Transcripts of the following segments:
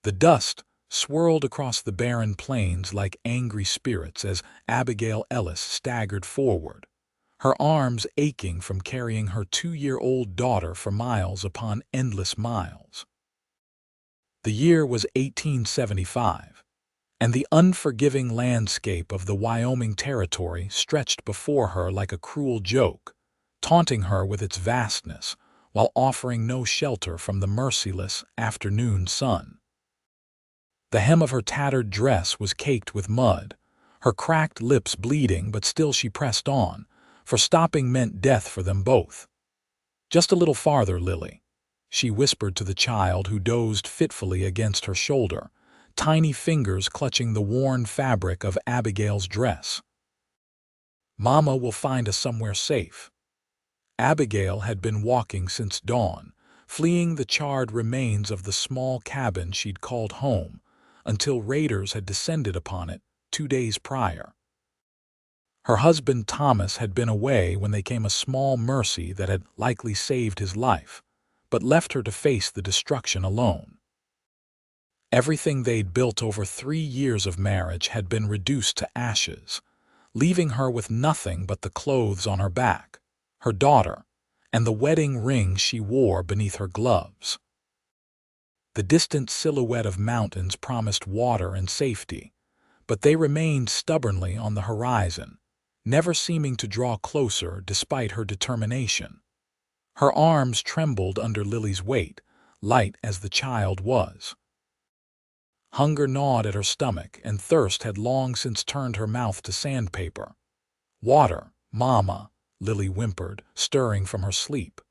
The dust swirled across the barren plains like angry spirits as Abigail Ellis staggered forward, her arms aching from carrying her 2-year-old daughter for miles upon endless miles. The year was 1875, and the unforgiving landscape of the Wyoming Territory stretched before her like a cruel joke, taunting her with its vastness while offering no shelter from the merciless afternoon sun. The hem of her tattered dress was caked with mud, her cracked lips bleeding, but still she pressed on, for stopping meant death for them both. "Just a little farther, Lily," she whispered to the child who dozed fitfully against her shoulder, tiny fingers clutching the worn fabric of Abigail's dress. "Mama will find us somewhere safe." Abigail had been walking since dawn, fleeing the charred remains of the small cabin she'd called home, until raiders had descended upon it 2 days prior. Her husband Thomas had been away when they came, a small mercy that had likely saved his life, but left her to face the destruction alone. Everything they'd built over 3 years of marriage had been reduced to ashes, leaving her with nothing but the clothes on her back, her daughter, and the wedding ring she wore beneath her gloves. The distant silhouette of mountains promised water and safety, but they remained stubbornly on the horizon, never seeming to draw closer despite her determination. Her arms trembled under Lily's weight, light as the child was. Hunger gnawed at her stomach, and thirst had long since turned her mouth to sandpaper. "Water, Mama," Lily whimpered, stirring from her sleep.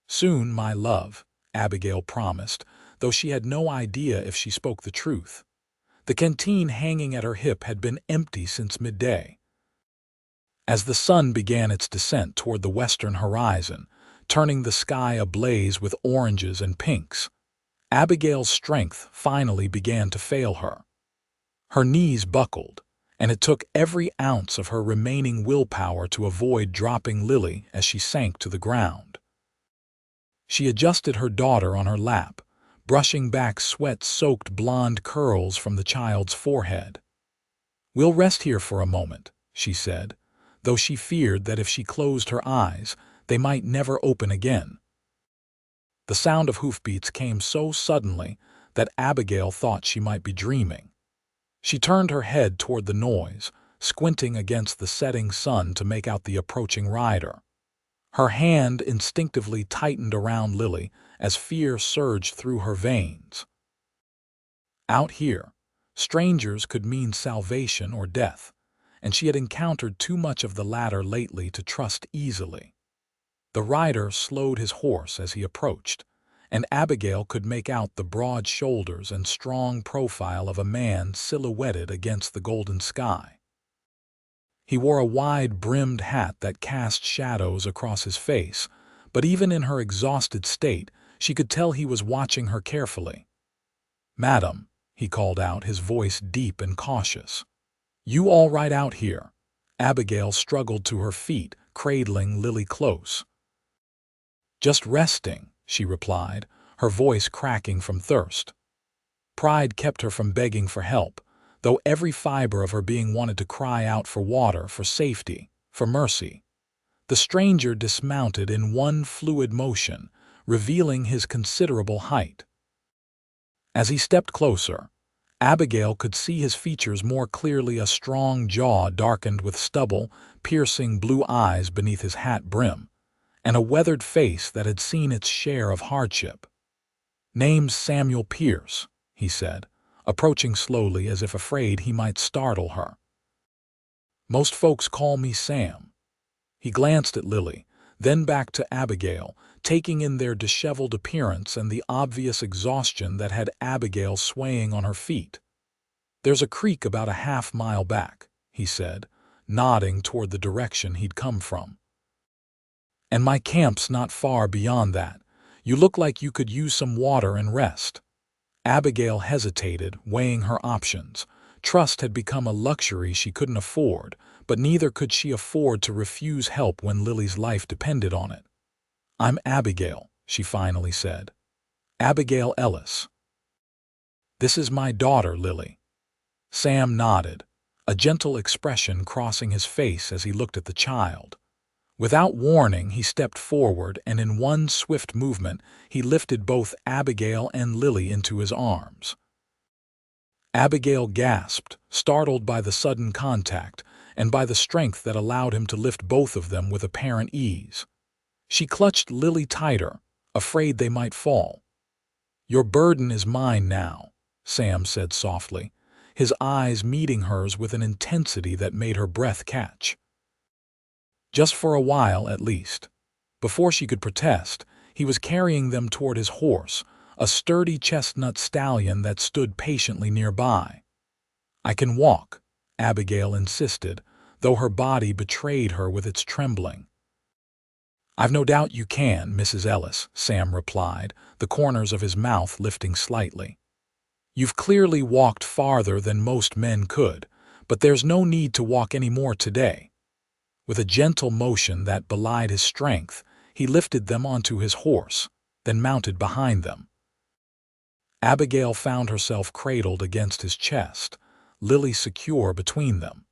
"Soon, my love," Abigail promised, though she had no idea if she spoke the truth. The canteen hanging at her hip had been empty since midday. As the sun began its descent toward the western horizon, turning the sky ablaze with oranges and pinks, Abigail's strength finally began to fail her. Her knees buckled, and it took every ounce of her remaining willpower to avoid dropping Lily as she sank to the ground. She adjusted her daughter on her lap, brushing back sweat-soaked blonde curls from the child's forehead. "We'll rest here for a moment," she said, though she feared that if she closed her eyes, they might never open again. The sound of hoofbeats came so suddenly that Abigail thought she might be dreaming. She turned her head toward the noise, squinting against the setting sun to make out the approaching rider. Her hand instinctively tightened around Lily as fear surged through her veins. Out here, strangers could mean salvation or death, and she had encountered too much of the latter lately to trust easily. The rider slowed his horse as he approached, and Abigail could make out the broad shoulders and strong profile of a man silhouetted against the golden sky. He wore a wide-brimmed hat that cast shadows across his face, but even in her exhausted state, she could tell he was watching her carefully. "Madam," he called out, his voice deep and cautious. "You all right out here?" Abigail struggled to her feet, cradling Lily close. "Just resting," she replied, her voice cracking from thirst. Pride kept her from begging for help, though every fiber of her being wanted to cry out for water, for safety, for mercy. The stranger dismounted in one fluid motion, revealing his considerable height. As he stepped closer, Abigail could see his features more clearly, a strong jaw darkened with stubble, piercing blue eyes beneath his hat brim, and a weathered face that had seen its share of hardship. "Name's Samuel Pierce," he said, approaching slowly as if afraid he might startle her. "Most folks call me Sam." He glanced at Lily, then back to Abigail, taking in their disheveled appearance and the obvious exhaustion that had Abigail swaying on her feet. "There's a creek about a half-mile back," he said, nodding toward the direction he'd come from. "And my camp's not far beyond that. You look like you could use some water and rest." Abigail hesitated, weighing her options. Trust had become a luxury she couldn't afford, but neither could she afford to refuse help when Lily's life depended on it. "I'm Abigail," she finally said. "Abigail Ellis." "This is my daughter, Lily." Sam nodded, a gentle expression crossing his face as he looked at the child. Without warning, he stepped forward, and in one swift movement, he lifted both Abigail and Lily into his arms. Abigail gasped, startled by the sudden contact and by the strength that allowed him to lift both of them with apparent ease. She clutched Lily tighter, afraid they might fall. "Your burden is mine now," Sam said softly, his eyes meeting hers with an intensity that made her breath catch. Just for a while, at least. Before she could protest, he was carrying them toward his horse, a sturdy chestnut stallion that stood patiently nearby. "I can walk," Abigail insisted, though her body betrayed her with its trembling. "I've no doubt you can, Mrs. Ellis," Sam replied, the corners of his mouth lifting slightly. "You've clearly walked farther than most men could, but there's no need to walk any more today." With a gentle motion that belied his strength, he lifted them onto his horse, then mounted behind them. Abigail found herself cradled against his chest, Lily secure between them.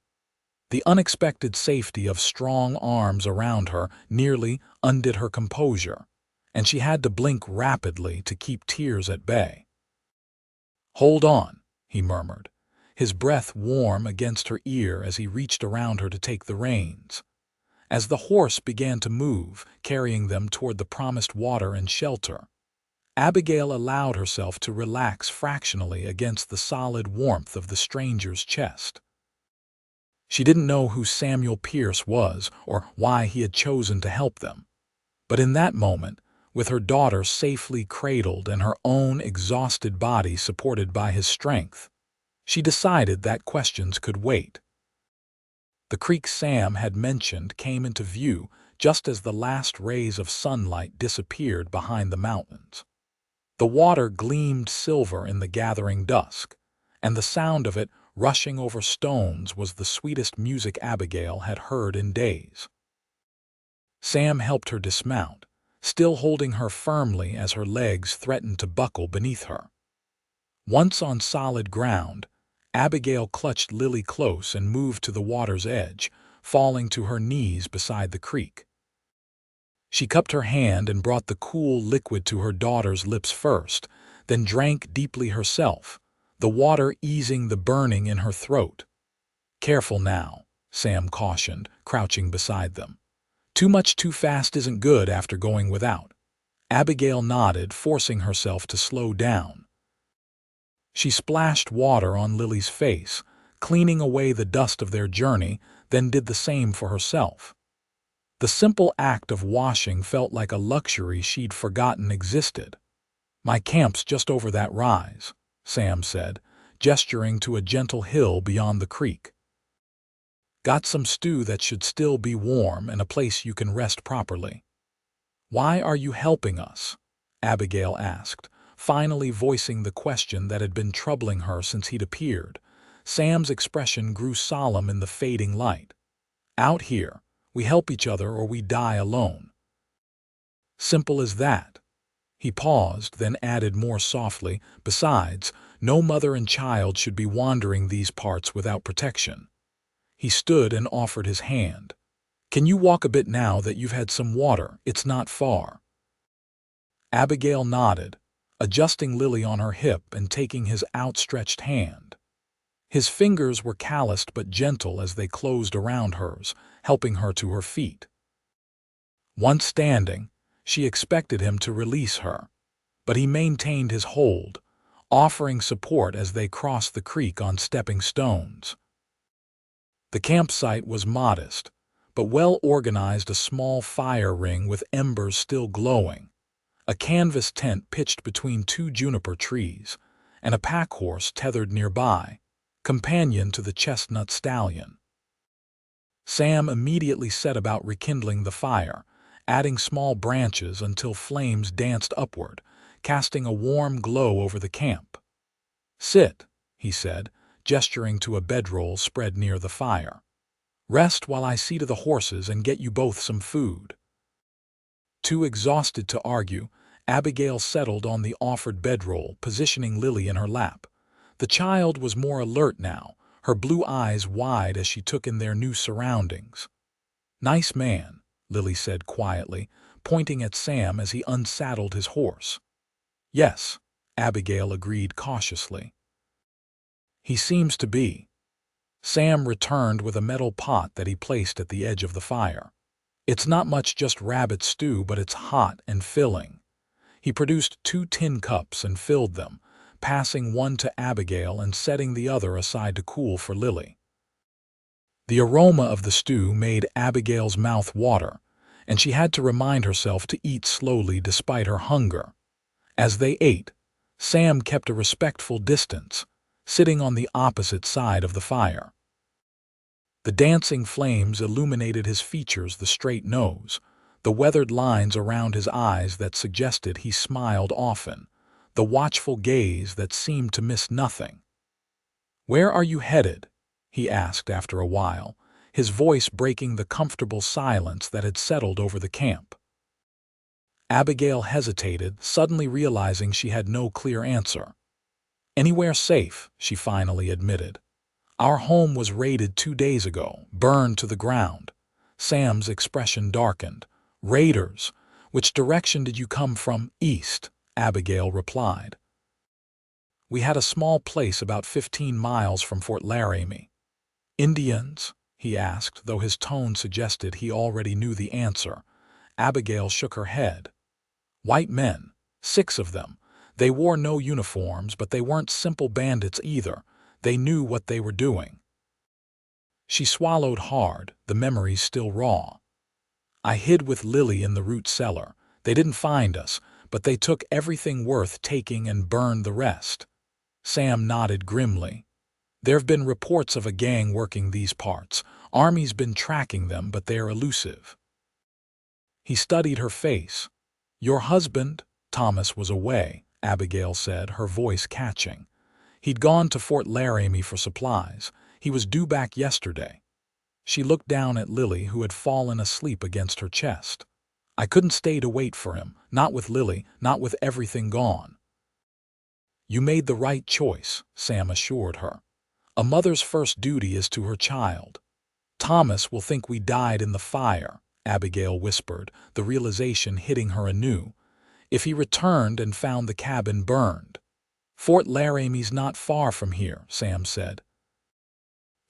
The unexpected safety of strong arms around her nearly undid her composure, and she had to blink rapidly to keep tears at bay. "Hold on," he murmured, his breath warm against her ear as he reached around her to take the reins. As the horse began to move, carrying them toward the promised water and shelter, Abigail allowed herself to relax fractionally against the solid warmth of the stranger's chest. She didn't know who Samuel Pierce was or why he had chosen to help them, but in that moment, with her daughter safely cradled and her own exhausted body supported by his strength, she decided that questions could wait. The creek Sam had mentioned came into view just as the last rays of sunlight disappeared behind the mountains. The water gleamed silver in the gathering dusk, and the sound of it rushing over stones was the sweetest music Abigail had heard in days. Sam helped her dismount, still holding her firmly as her legs threatened to buckle beneath her. Once on solid ground, Abigail clutched Lily close and moved to the water's edge, falling to her knees beside the creek. She cupped her hand and brought the cool liquid to her daughter's lips first, then drank deeply herself, the water easing the burning in her throat. "Careful now," Sam cautioned, crouching beside them. "Too much too fast isn't good after going without." Abigail nodded, forcing herself to slow down. She splashed water on Lily's face, cleaning away the dust of their journey, then did the same for herself. The simple act of washing felt like a luxury she'd forgotten existed. "My camp's just over that rise," Sam said, gesturing to a gentle hill beyond the creek. "Got some stew that should still be warm and a place you can rest properly." "Why are you helping us?" Abigail asked, finally voicing the question that had been troubling her since he'd appeared. Sam's expression grew solemn in the fading light. "Out here, we help each other or we die alone. Simple as that." He paused, then added more softly, "Besides, no mother and child should be wandering these parts without protection." He stood and offered his hand. "Can you walk a bit now that you've had some water? It's not far." Abigail nodded, adjusting Lily on her hip and taking his outstretched hand. His fingers were calloused but gentle as they closed around hers, helping her to her feet. Once standing, she expected him to release her, but he maintained his hold, offering support as they crossed the creek on stepping stones. The campsite was modest, but well organized, a small fire ring with embers still glowing, a canvas tent pitched between two juniper trees, and a pack horse tethered nearby, companion to the chestnut stallion. Sam immediately set about rekindling the fire, adding small branches until flames danced upward, casting a warm glow over the camp. "Sit," he said, gesturing to a bedroll spread near the fire. "Rest while I see to the horses and get you both some food." Too exhausted to argue, Abigail settled on the offered bedroll, positioning Lily in her lap, The child was more alert now, her blue eyes wide as she took in their new surroundings. "Nice man," Lily said quietly, pointing at Sam as he unsaddled his horse. "Yes," Abigail agreed cautiously. "He seems to be." Sam returned with a metal pot that he placed at the edge of the fire. "It's not much, just rabbit stew, but it's hot and filling." He produced 2 tin cups and filled them, passing one to Abigail and setting the other aside to cool for Lily. The aroma of the stew made Abigail's mouth water, and she had to remind herself to eat slowly despite her hunger. As they ate, Sam kept a respectful distance, sitting on the opposite side of the fire. The dancing flames illuminated his features, the straight nose, the weathered lines around his eyes that suggested he smiled often, the watchful gaze that seemed to miss nothing. "Where are you headed?" he asked after a while, his voice breaking the comfortable silence that had settled over the camp. Abigail hesitated, suddenly realizing she had no clear answer. "Anywhere safe," she finally admitted. "Our home was raided 2 days ago, burned to the ground." Sam's expression darkened. "Raiders? Which direction did you come from?" "East," Abigail replied. "We had a small place about 15 miles from Fort Laramie." "Indians?" he asked, though his tone suggested he already knew the answer. Abigail shook her head. "White men, 6 of them. They wore no uniforms, but they weren't simple bandits either. They knew what they were doing." She swallowed hard, the memories still raw. "I hid with Lily in the root cellar. They didn't find us, but they took everything worth taking and burned the rest." Sam nodded grimly. "There've been reports of a gang working these parts. Army's been tracking them, but they're elusive." He studied her face. "Your husband?" "Thomas was away," Abigail said, her voice catching. "He'd gone to Fort Laramie for supplies. He was due back yesterday." She looked down at Lily, who had fallen asleep against her chest. "I couldn't stay to wait for him, not with Lily, not with everything gone." "You made the right choice," Sam assured her. "A mother's first duty is to her child." "Thomas will think we died in the fire," Abigail whispered, the realization hitting her anew, "if he returned and found the cabin burned." "Fort Laramie's not far from here," Sam said.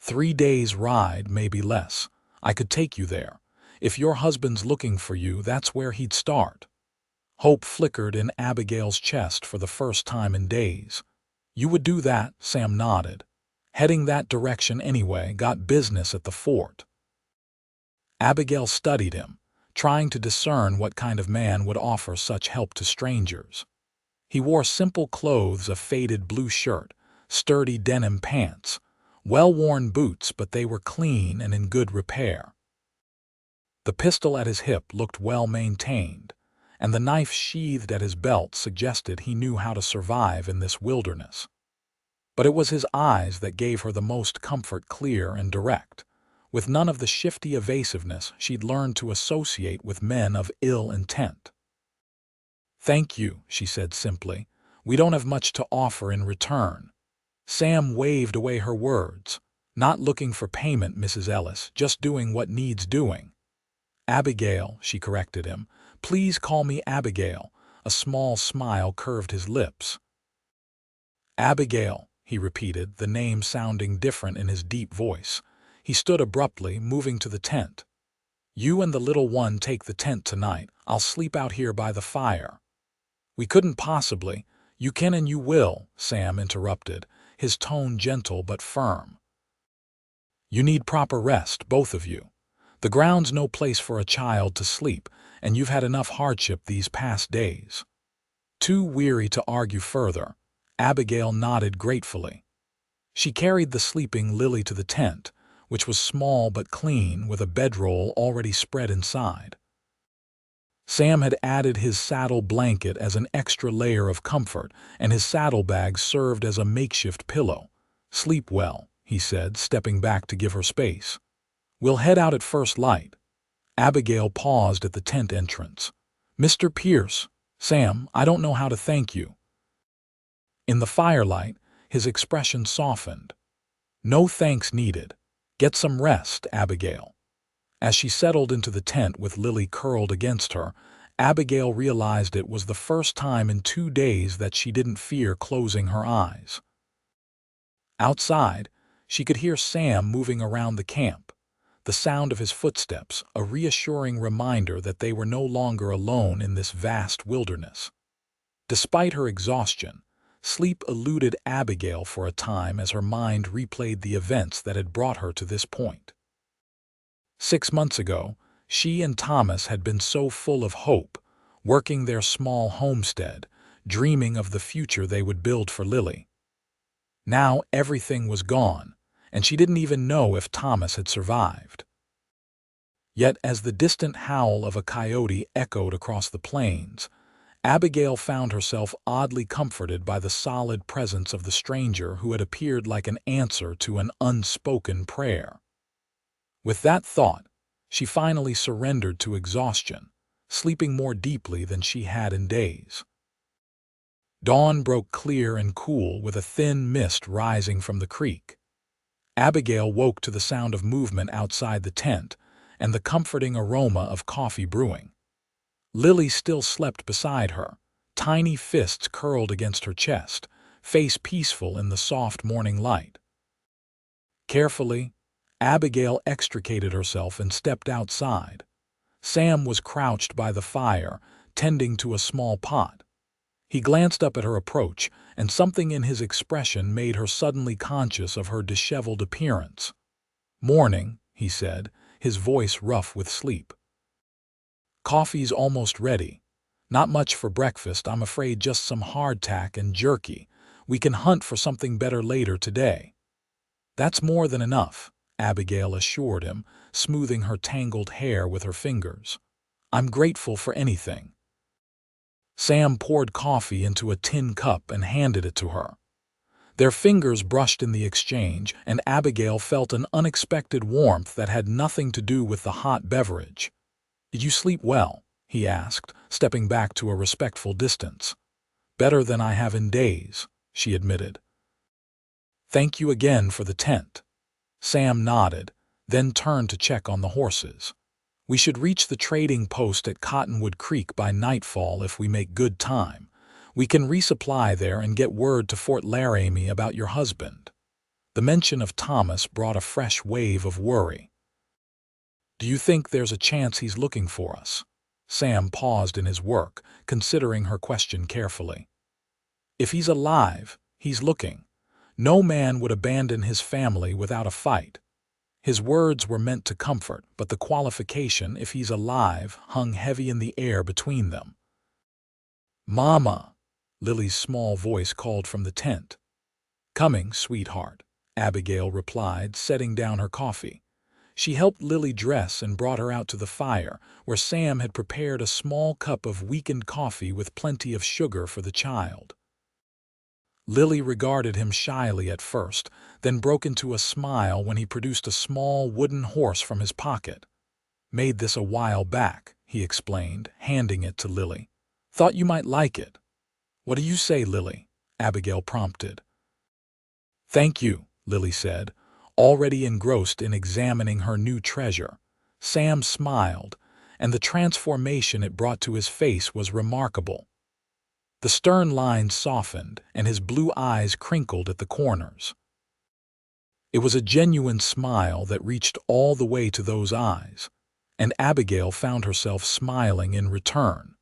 3 days' ride, maybe less. I could take you there. If your husband's looking for you, that's where he'd start." Hope flickered in Abigail's chest for the first time in days. "You would do that?" Sam nodded. "Heading that direction anyway, got business at the fort." Abigail studied him, trying to discern what kind of man would offer such help to strangers. He wore simple clothes, a faded blue shirt, sturdy denim pants, well-worn boots, but they were clean and in good repair. The pistol at his hip looked well-maintained, and the knife sheathed at his belt suggested he knew how to survive in this wilderness. But it was his eyes that gave her the most comfort, clear and direct, with none of the shifty evasiveness she'd learned to associate with men of ill intent. "Thank you," she said simply. "We don't have much to offer in return." Sam waved away her words. "Not looking for payment, Mrs. Ellis, just doing what needs doing." "Abigail," she corrected him. "Please call me Abigail." A small smile curved his lips. "Abigail," he repeated, the name sounding different in his deep voice. He stood abruptly, moving to the tent. "You and the little one take the tent tonight. I'll sleep out here by the fire." "We couldn't possibly." "You can and you will," Sam interrupted, his tone gentle but firm. "You need proper rest, both of you. The ground's no place for a child to sleep, and you've had enough hardship these past days." Too weary to argue further, Abigail nodded gratefully. She carried the sleeping Lily to the tent, which was small but clean, with a bedroll already spread inside. Sam had added his saddle blanket as an extra layer of comfort, and his saddlebag served as a makeshift pillow. "Sleep well," he said, stepping back to give her space. "We'll head out at first light." Abigail paused at the tent entrance. "Mr. Pierce." "Sam, I don't know how to thank you." In the firelight, his expression softened. "No thanks needed. Get some rest, Abigail." As she settled into the tent with Lily curled against her, Abigail realized it was the first time in 2 days that she didn't fear closing her eyes. Outside, she could hear Sam moving around the camp, the sound of his footsteps, a reassuring reminder that they were no longer alone in this vast wilderness. Despite her exhaustion, sleep eluded Abigail for a time as her mind replayed the events that had brought her to this point. 6 months ago, she and Thomas had been so full of hope, working their small homestead, dreaming of the future they would build for Lily. Now everything was gone, and she didn't even know if Thomas had survived. Yet as the distant howl of a coyote echoed across the plains, Abigail found herself oddly comforted by the solid presence of the stranger who had appeared like an answer to an unspoken prayer. With that thought, she finally surrendered to exhaustion, sleeping more deeply than she had in days. Dawn broke clear and cool with a thin mist rising from the creek. Abigail woke to the sound of movement outside the tent and the comforting aroma of coffee brewing. Lily still slept beside her, tiny fists curled against her chest, face peaceful in the soft morning light. Carefully, Abigail extricated herself and stepped outside. Sam was crouched by the fire, tending to a small pot. He glanced up at her approach, and something in his expression made her suddenly conscious of her disheveled appearance. "Morning," he said, his voice rough with sleep. "Coffee's almost ready. Not much for breakfast, I'm afraid, just some hardtack and jerky. We can hunt for something better later today." "That's more than enough," Abigail assured him, smoothing her tangled hair with her fingers. "I'm grateful for anything." Sam poured coffee into a tin cup and handed it to her. Their fingers brushed in the exchange, and Abigail felt an unexpected warmth that had nothing to do with the hot beverage. "Did you sleep well?" he asked, stepping back to a respectful distance. "Better than I have in days," she admitted. "Thank you again for the tent." Sam nodded, then turned to check on the horses. "We should reach the trading post at Cottonwood Creek by nightfall if we make good time. We can resupply there and get word to Fort Laramie about your husband." The mention of Thomas brought a fresh wave of worry. "Do you think there's a chance he's looking for us?" Sam paused in his work, considering her question carefully. "If he's alive, he's looking. No man would abandon his family without a fight." His words were meant to comfort, but the qualification, "if he's alive," hung heavy in the air between them. "Mama," Lily's small voice called from the tent. "Coming, sweetheart," Abigail replied, setting down her coffee. She helped Lily dress and brought her out to the fire, where Sam had prepared a small cup of weakened coffee with plenty of sugar for the child. Lily regarded him shyly at first, then broke into a smile when he produced a small wooden horse from his pocket. "Made this a while back," he explained, handing it to Lily. "Thought you might like it." "What do you say, Lily?" Abigail prompted. "Thank you," Lily said, already engrossed in examining her new treasure. Sam smiled, and the transformation it brought to his face was remarkable. The stern lines softened, and his blue eyes crinkled at the corners. It was a genuine smile that reached all the way to those eyes, and Abigail found herself smiling in return.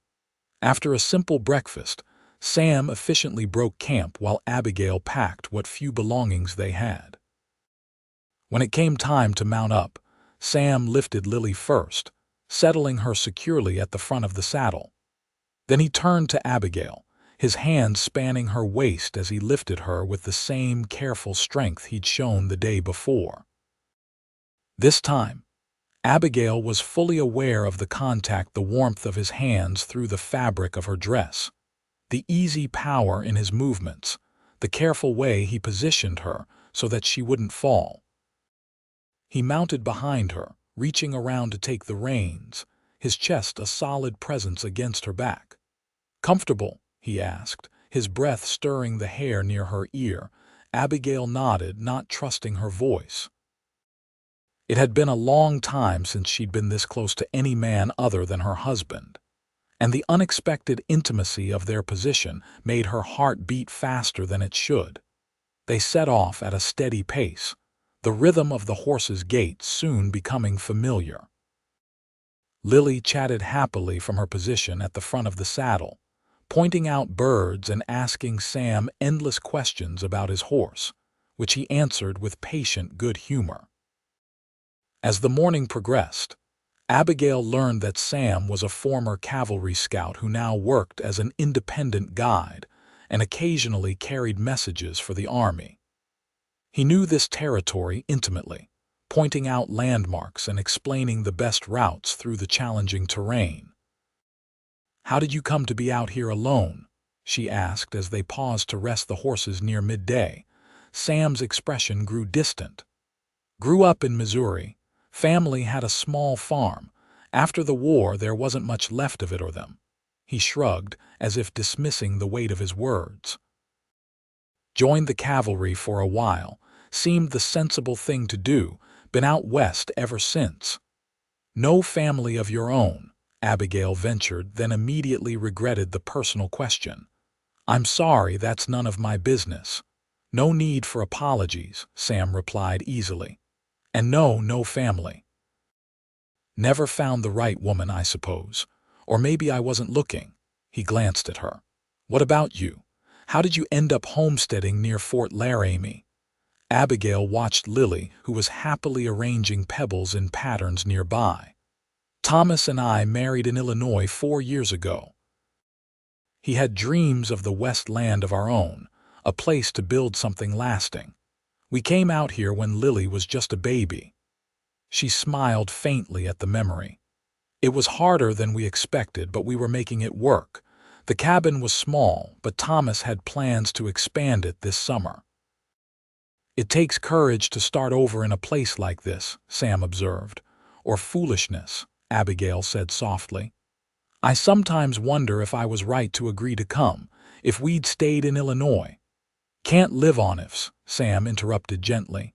After a simple breakfast, Sam efficiently broke camp while Abigail packed what few belongings they had. When it came time to mount up, Sam lifted Lily first, settling her securely at the front of the saddle. Then he turned to Abigail, his hands spanning her waist as he lifted her with the same careful strength he'd shown the day before. This time, Abigail was fully aware of the contact, the warmth of his hands through the fabric of her dress, the easy power in his movements, the careful way he positioned her so that she wouldn't fall. He mounted behind her, reaching around to take the reins, his chest a solid presence against her back. "Comfortable?" he asked, his breath stirring the hair near her ear, Abigail nodded, not trusting her voice. It had been a long time since she'd been this close to any man other than her husband, and the unexpected intimacy of their position made her heart beat faster than it should. They set off at a steady pace, the rhythm of the horse's gait soon becoming familiar. Lily chatted happily from her position at the front of the saddle, pointing out birds and asking Sam endless questions about his horse, which he answered with patient good humor. As the morning progressed, Abigail learned that Sam was a former cavalry scout who now worked as an independent guide and occasionally carried messages for the army. He knew this territory intimately, pointing out landmarks and explaining the best routes through the challenging terrain. "How did you come to be out here alone?" she asked as they paused to rest the horses near midday. Sam's expression grew distant. "Grew up in Missouri. Family had a small farm. After the war, there wasn't much left of it or them." He shrugged, as if dismissing the weight of his words. "Joined the cavalry for a while. Seemed the sensible thing to do. Been out west ever since." "No family of your own?" Abigail ventured, then immediately regretted the personal question. "I'm sorry, that's none of my business." "No need for apologies," Sam replied easily. "And no family." "Never found the right woman, I suppose. Or maybe I wasn't looking." He glanced at her. "What about you? How did you end up homesteading near Fort Laramie?" Abigail watched Lily, who was happily arranging pebbles in patterns nearby. "Thomas and I married in Illinois 4 years ago. He had dreams of the West land of our own, a place to build something lasting. We came out here when Lily was just a baby." She smiled faintly at the memory. "It was harder than we expected, but we were making it work. The cabin was small, but Thomas had plans to expand it this summer." "It takes courage to start over in a place like this," Sam observed. "Or foolishness," Abigail said softly. "I sometimes wonder if I was right to agree to come, if we'd stayed in Illinois." "Can't live on ifs," Sam interrupted gently.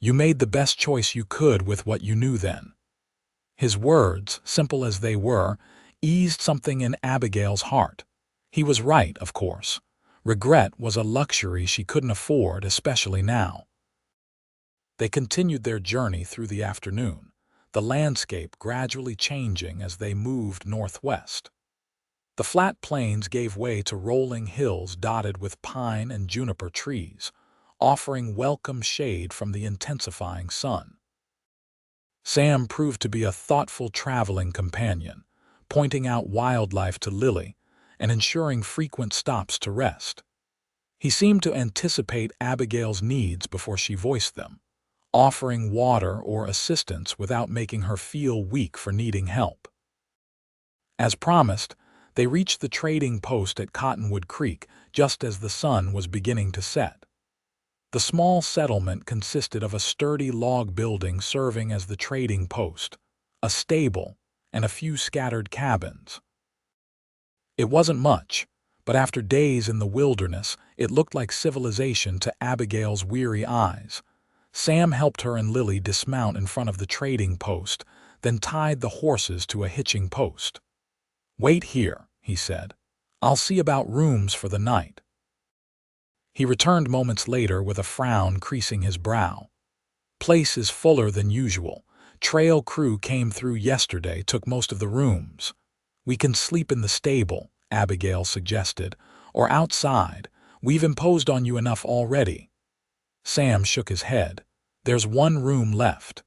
"You made the best choice you could with what you knew then." His words, simple as they were, eased something in Abigail's heart. He was right, of course. Regret was a luxury she couldn't afford, especially now. They continued their journey through the afternoon, the landscape gradually changing as they moved northwest. The flat plains gave way to rolling hills dotted with pine and juniper trees, offering welcome shade from the intensifying sun. Sam proved to be a thoughtful traveling companion, pointing out wildlife to Lily and ensuring frequent stops to rest. He seemed to anticipate Abigail's needs before she voiced them, offering water or assistance without making her feel weak for needing help. As promised, they reached the trading post at Cottonwood Creek just as the sun was beginning to set. The small settlement consisted of a sturdy log building serving as the trading post, a stable, and a few scattered cabins. It wasn't much, but after days in the wilderness, it looked like civilization to Abigail's weary eyes. Sam helped her and Lily dismount in front of the trading post, then tied the horses to a hitching post. "Wait here," he said. "I'll see about rooms for the night." He returned moments later with a frown creasing his brow. "Place is fuller than usual. Trail crew came through yesterday, took most of the rooms." "We can sleep in the stable," Abigail suggested, "or outside. We've imposed on you enough already." Sam shook his head. "There's one room left.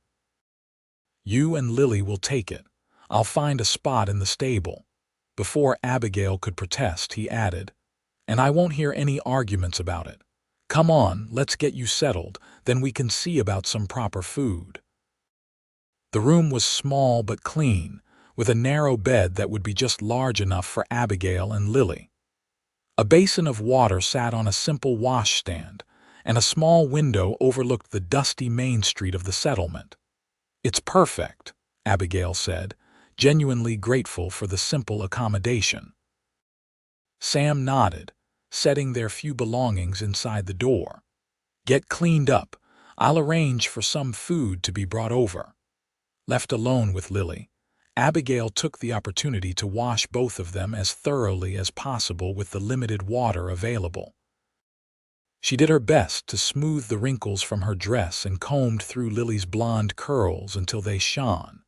You and Lily will take it. I'll find a spot in the stable." Before Abigail could protest, he added, "And I won't hear any arguments about it. Come on, let's get you settled, then we can see about some proper food." The room was small but clean, with a narrow bed that would be just large enough for Abigail and Lily. A basin of water sat on a simple washstand, and a small window overlooked the dusty main street of the settlement. "It's perfect," Abigail said, genuinely grateful for the simple accommodation. Sam nodded, setting their few belongings inside the door. "Get cleaned up. I'll arrange for some food to be brought over." Left alone with Lily, Abigail took the opportunity to wash both of them as thoroughly as possible with the limited water available. She did her best to smooth the wrinkles from her dress and combed through Lily's blonde curls until they shone.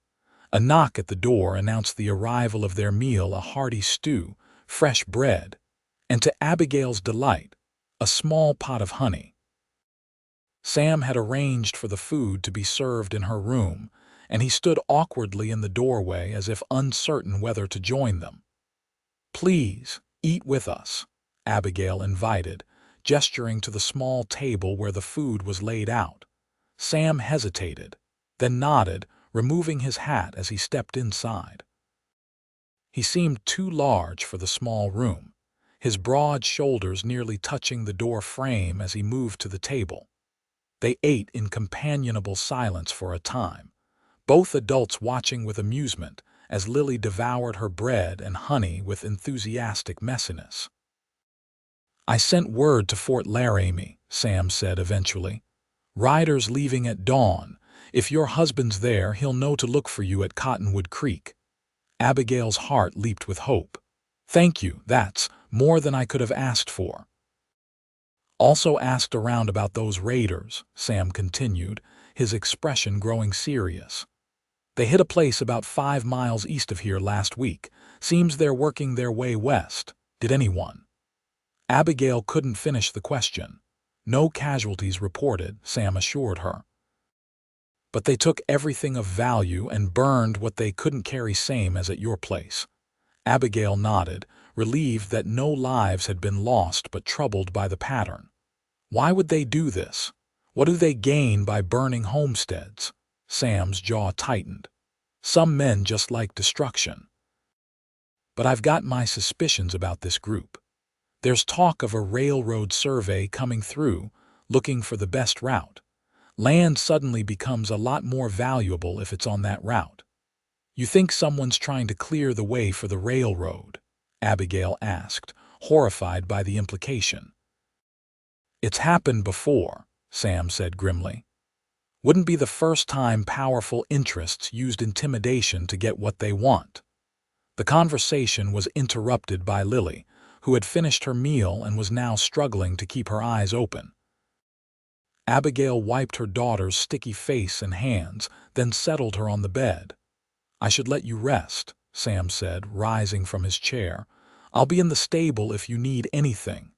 A knock at the door announced the arrival of their meal, a hearty stew, fresh bread, and to Abigail's delight, a small pot of honey. Sam had arranged for the food to be served in her room, and he stood awkwardly in the doorway as if uncertain whether to join them. "Please, eat with us," Abigail invited, gesturing to the small table where the food was laid out. Sam hesitated, then nodded, removing his hat as he stepped inside. He seemed too large for the small room, his broad shoulders nearly touching the door frame as he moved to the table. They ate in companionable silence for a time, both adults watching with amusement as Lily devoured her bread and honey with enthusiastic messiness. "I sent word to Fort Laramie," Sam said eventually. "Riders leaving at dawn. If your husband's there, he'll know to look for you at Cottonwood Creek." Abigail's heart leaped with hope. "Thank you, that's more than I could have asked for." "Also asked around about those raiders," Sam continued, his expression growing serious. "They hit a place about 5 miles east of here last week. Seems they're working their way west. Did anyone?" Abigail couldn't finish the question. "No casualties reported," Sam assured her. "But they took everything of value and burned what they couldn't carry, same as at your place." Abigail nodded, relieved that no lives had been lost but troubled by the pattern. "Why would they do this? What do they gain by burning homesteads?" Sam's jaw tightened. "Some men just like destruction. But I've got my suspicions about this group. There's talk of a railroad survey coming through, looking for the best route. Land suddenly becomes a lot more valuable if it's on that route." "You think someone's trying to clear the way for the railroad?" Abigail asked, horrified by the implication. "It's happened before," Sam said grimly. "Wouldn't be the first time powerful interests used intimidation to get what they want." The conversation was interrupted by Lily, who had finished her meal and was now struggling to keep her eyes open. Abigail wiped her daughter's sticky face and hands, then settled her on the bed. "I should let you rest," Sam said, rising from his chair. "I'll be in the stable if you need anything."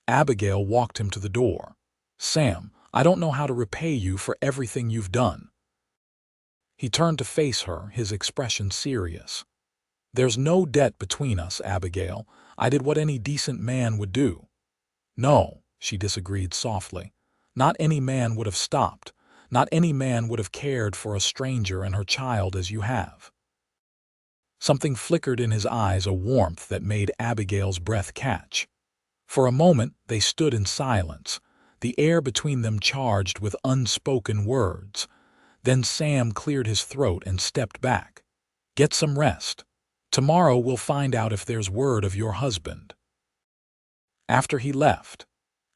Abigail walked him to the door. "Sam, I don't know how to repay you for everything you've done." He turned to face her, his expression serious. "There's no debt between us, Abigail. I did what any decent man would do." "No," she disagreed softly. "Not any man would have stopped. Not any man would have cared for a stranger and her child as you have." Something flickered in his eyes, a warmth that made Abigail's breath catch. For a moment they stood in silence, the air between them charged with unspoken words. Then Sam cleared his throat and stepped back. "Get some rest. Tomorrow we'll find out if there's word of your husband." After he left,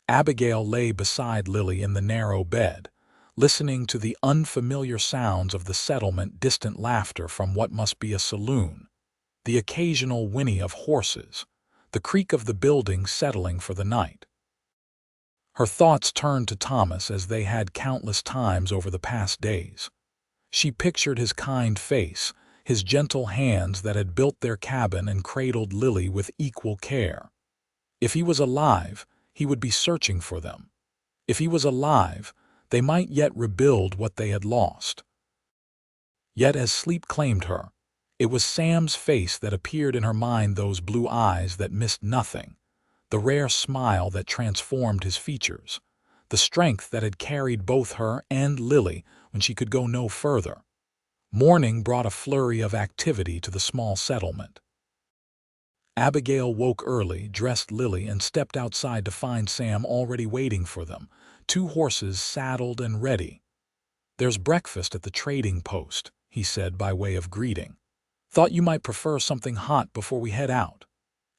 Abigail lay beside Lily in the narrow bed, listening to the unfamiliar sounds of the settlement, distant laughter from what must be a saloon, the occasional whinny of horses, the creak of the building settling for the night. Her thoughts turned to Thomas as they had countless times over the past days. She pictured his kind face, his gentle hands that had built their cabin and cradled Lily with equal care. If he was alive, he would be searching for them. If he was alive, they might yet rebuild what they had lost. Yet as sleep claimed her, it was Sam's face that appeared in her mind, those blue eyes that missed nothing, the rare smile that transformed his features, the strength that had carried both her and Lily when she could go no further. Morning brought a flurry of activity to the small settlement. Abigail woke early, dressed Lily, and stepped outside to find Sam already waiting for them, 2 horses saddled and ready. "There's breakfast at the trading post," he said by way of greeting. "Thought you might prefer something hot before we head out."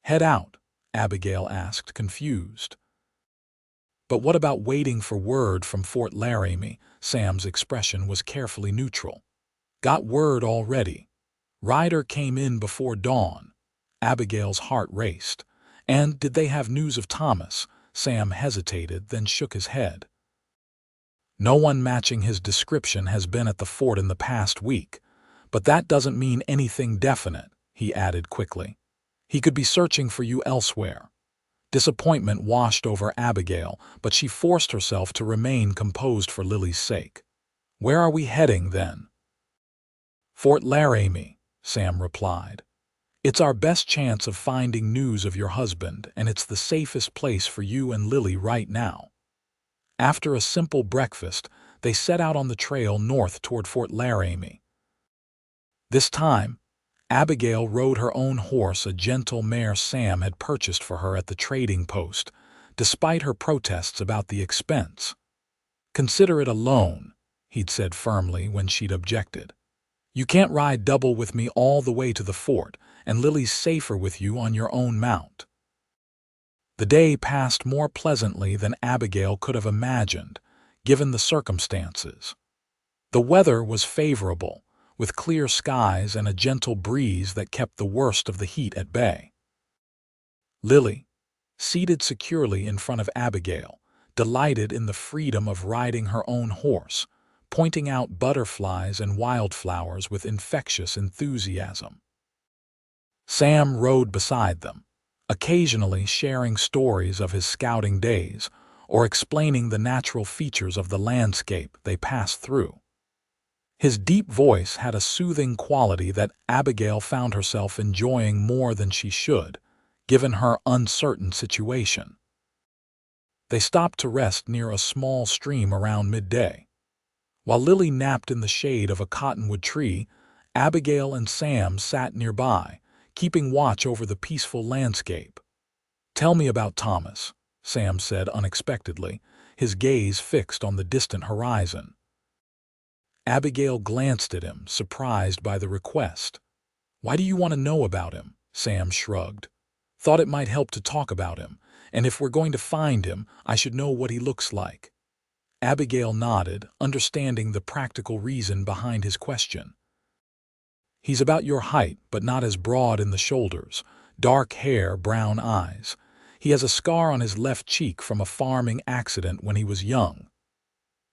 "Head out?" Abigail asked, confused. But what about waiting for word from Fort Laramie? Sam's expression was carefully neutral. Got word already. Ryder came in before dawn. Abigail's heart raced. And did they have news of Thomas? Sam hesitated, then shook his head. No one matching his description has been at the fort in the past week, but that doesn't mean anything definite, he added quickly. He could be searching for you elsewhere. Disappointment washed over Abigail, but she forced herself to remain composed for Lily's sake. Where are we heading, then? Fort Laramie, Sam replied. It's our best chance of finding news of your husband, and it's the safest place for you and Lily right now. After a simple breakfast, they set out on the trail north toward Fort Laramie. This time, Abigail rode her own horse, a gentle mare Sam had purchased for her at the trading post, despite her protests about the expense. Consider it a loan, he'd said firmly when she'd objected. You can't ride double with me all the way to the fort, and Lily's safer with you on your own mount. The day passed more pleasantly than Abigail could have imagined, given the circumstances. The weather was favorable, with clear skies and a gentle breeze that kept the worst of the heat at bay. Lily, seated securely in front of Abigail, delighted in the freedom of riding her own horse, pointing out butterflies and wildflowers with infectious enthusiasm. Sam rode beside them, occasionally sharing stories of his scouting days or explaining the natural features of the landscape they passed through. His deep voice had a soothing quality that Abigail found herself enjoying more than she should, given her uncertain situation. They stopped to rest near a small stream around midday. While Lily napped in the shade of a cottonwood tree, Abigail and Sam sat nearby, keeping watch over the peaceful landscape. Tell me about Thomas, Sam said unexpectedly, his gaze fixed on the distant horizon. Abigail glanced at him, surprised by the request. Why do you want to know about him? Sam shrugged. Thought it might help to talk about him, and if we're going to find him, I should know what he looks like. Abigail nodded, understanding the practical reason behind his question. He's about your height, but not as broad in the shoulders, dark hair, brown eyes. He has a scar on his left cheek from a farming accident when he was young.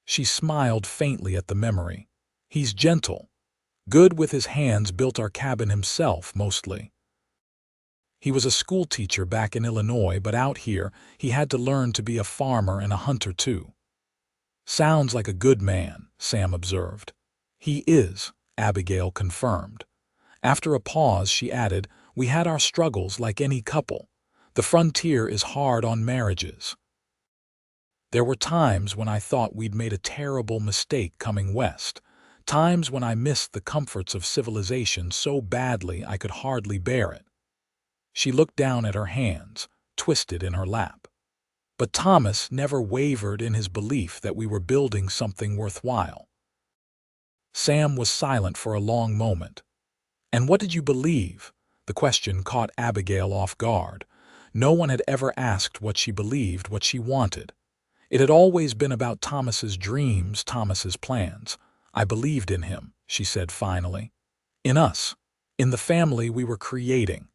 She smiled faintly at the memory. He's gentle. Good with his hands, built our cabin himself, mostly. He was a schoolteacher back in Illinois, but out here he had to learn to be a farmer and a hunter too. Sounds like a good man, Sam observed. He is, Abigail confirmed. After a pause, she added, we had our struggles like any couple. The frontier is hard on marriages. There were times when I thought we'd made a terrible mistake coming west, times when I missed the comforts of civilization so badly I could hardly bear it. She looked down at her hands, twisted in her lap. But Thomas never wavered in his belief that we were building something worthwhile. Sam was silent for a long moment. And what did you believe? The question caught Abigail off guard. No one had ever asked what she believed, what she wanted. It had always been about Thomas's dreams, Thomas's plans. I believed in him, she said finally. In us, in the family we were creating.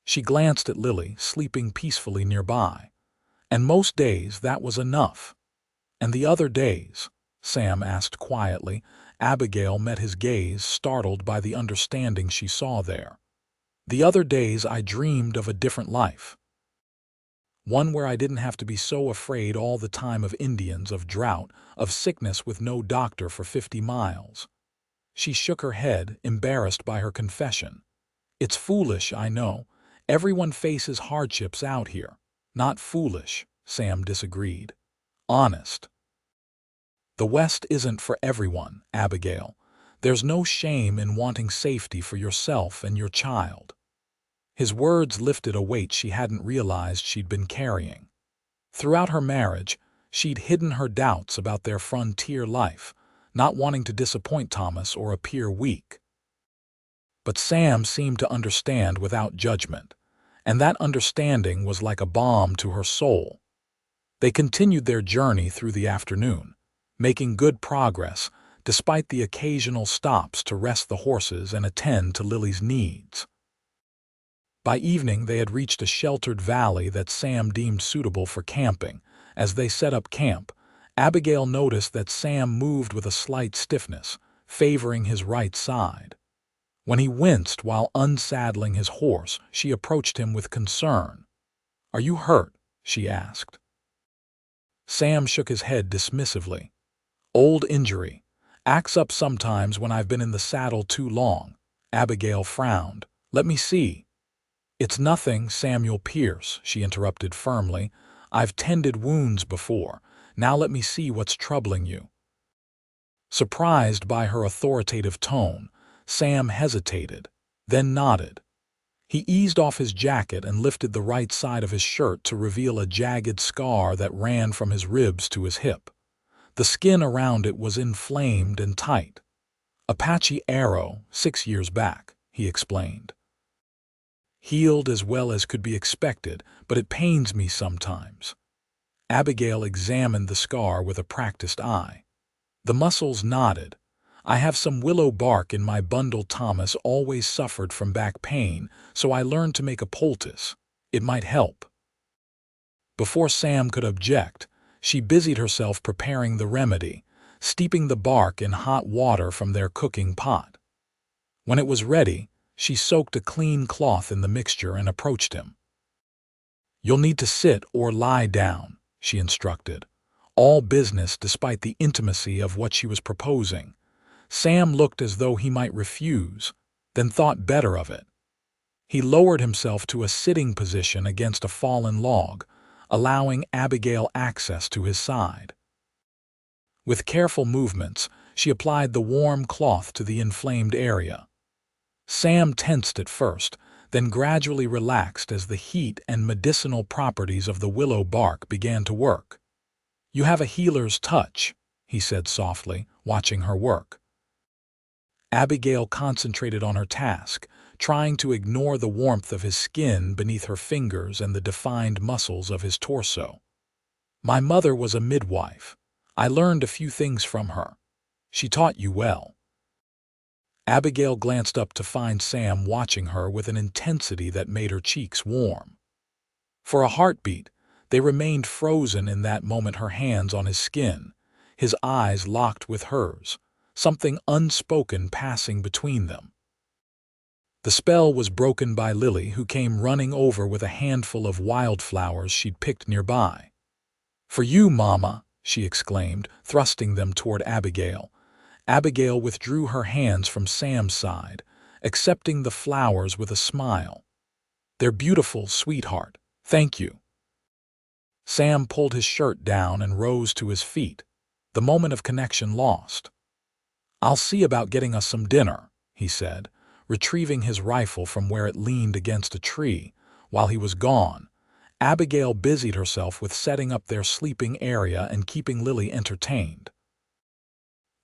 She glanced at Lily, sleeping peacefully nearby. And most days that was enough. And the other days, Sam asked quietly. Abigail met his gaze, startled by the understanding she saw there. The other days I dreamed of a different life. One where I didn't have to be so afraid all the time of Indians, of drought, of sickness with no doctor for 50 miles. She shook her head, embarrassed by her confession. It's foolish, I know. Everyone faces hardships out here. Not foolish, Sam disagreed. Honest. The West isn't for everyone, Abigail. There's no shame in wanting safety for yourself and your child. His words lifted a weight she hadn't realized she'd been carrying. Throughout her marriage, she'd hidden her doubts about their frontier life, not wanting to disappoint Thomas or appear weak. But Sam seemed to understand without judgment. and that understanding was like a balm to her soul. They continued their journey through the afternoon, making good progress despite the occasional stops to rest the horses and attend to Lily's needs. By evening, they had reached a sheltered valley that Sam deemed suitable for camping. As they set up camp, Abigail noticed that Sam moved with a slight stiffness, favoring his right side. When he winced while unsaddling his horse, she approached him with concern. "Are you hurt?" she asked. Sam shook his head dismissively. "Old injury. Acts up sometimes when I've been in the saddle too long." Abigail frowned. "Let me see." "It's nothing, Samuel Pierce," she interrupted firmly. "I've tended wounds before. Now let me see what's troubling you." Surprised by her authoritative tone, Sam hesitated, then nodded. He eased off his jacket and lifted the right side of his shirt to reveal a jagged scar that ran from his ribs to his hip. The skin around it was inflamed and tight. "Apache arrow, 6 years back," he explained. "Healed as well as could be expected, but it pains me sometimes." Abigail examined the scar with a practiced eye. The muscles nodded. "I have some willow bark in my bundle. Thomas always suffered from back pain, so I learned to make a poultice. It might help." Before Sam could object, she busied herself preparing the remedy, steeping the bark in hot water from their cooking pot. When it was ready, she soaked a clean cloth in the mixture and approached him. "You'll need to sit or lie down," she instructed, all business despite the intimacy of what she was proposing. Sam looked as though he might refuse, then thought better of it. He lowered himself to a sitting position against a fallen log, allowing Abigail access to his side. With careful movements, she applied the warm cloth to the inflamed area. Sam tensed at first, then gradually relaxed as the heat and medicinal properties of the willow bark began to work. "You have a healer's touch," he said softly, watching her work. Abigail concentrated on her task, trying to ignore the warmth of his skin beneath her fingers and the defined muscles of his torso. "My mother was a midwife. I learned a few things from her. She taught you well." Abigail glanced up to find Sam watching her with an intensity that made her cheeks warm. For a heartbeat, they remained frozen in that moment, her hands on his skin, his eyes locked with hers, something unspoken passing between them. The spell was broken by Lily, who came running over with a handful of wildflowers she'd picked nearby. "For you, Mama," she exclaimed, thrusting them toward Abigail. Abigail withdrew her hands from Sam's side, accepting the flowers with a smile. "They're beautiful, sweetheart. Thank you." Sam pulled his shirt down and rose to his feet, the moment of connection lost. "I'll see about getting us some dinner," he said, retrieving his rifle from where it leaned against a tree. While he was gone, Abigail busied herself with setting up their sleeping area and keeping Lily entertained.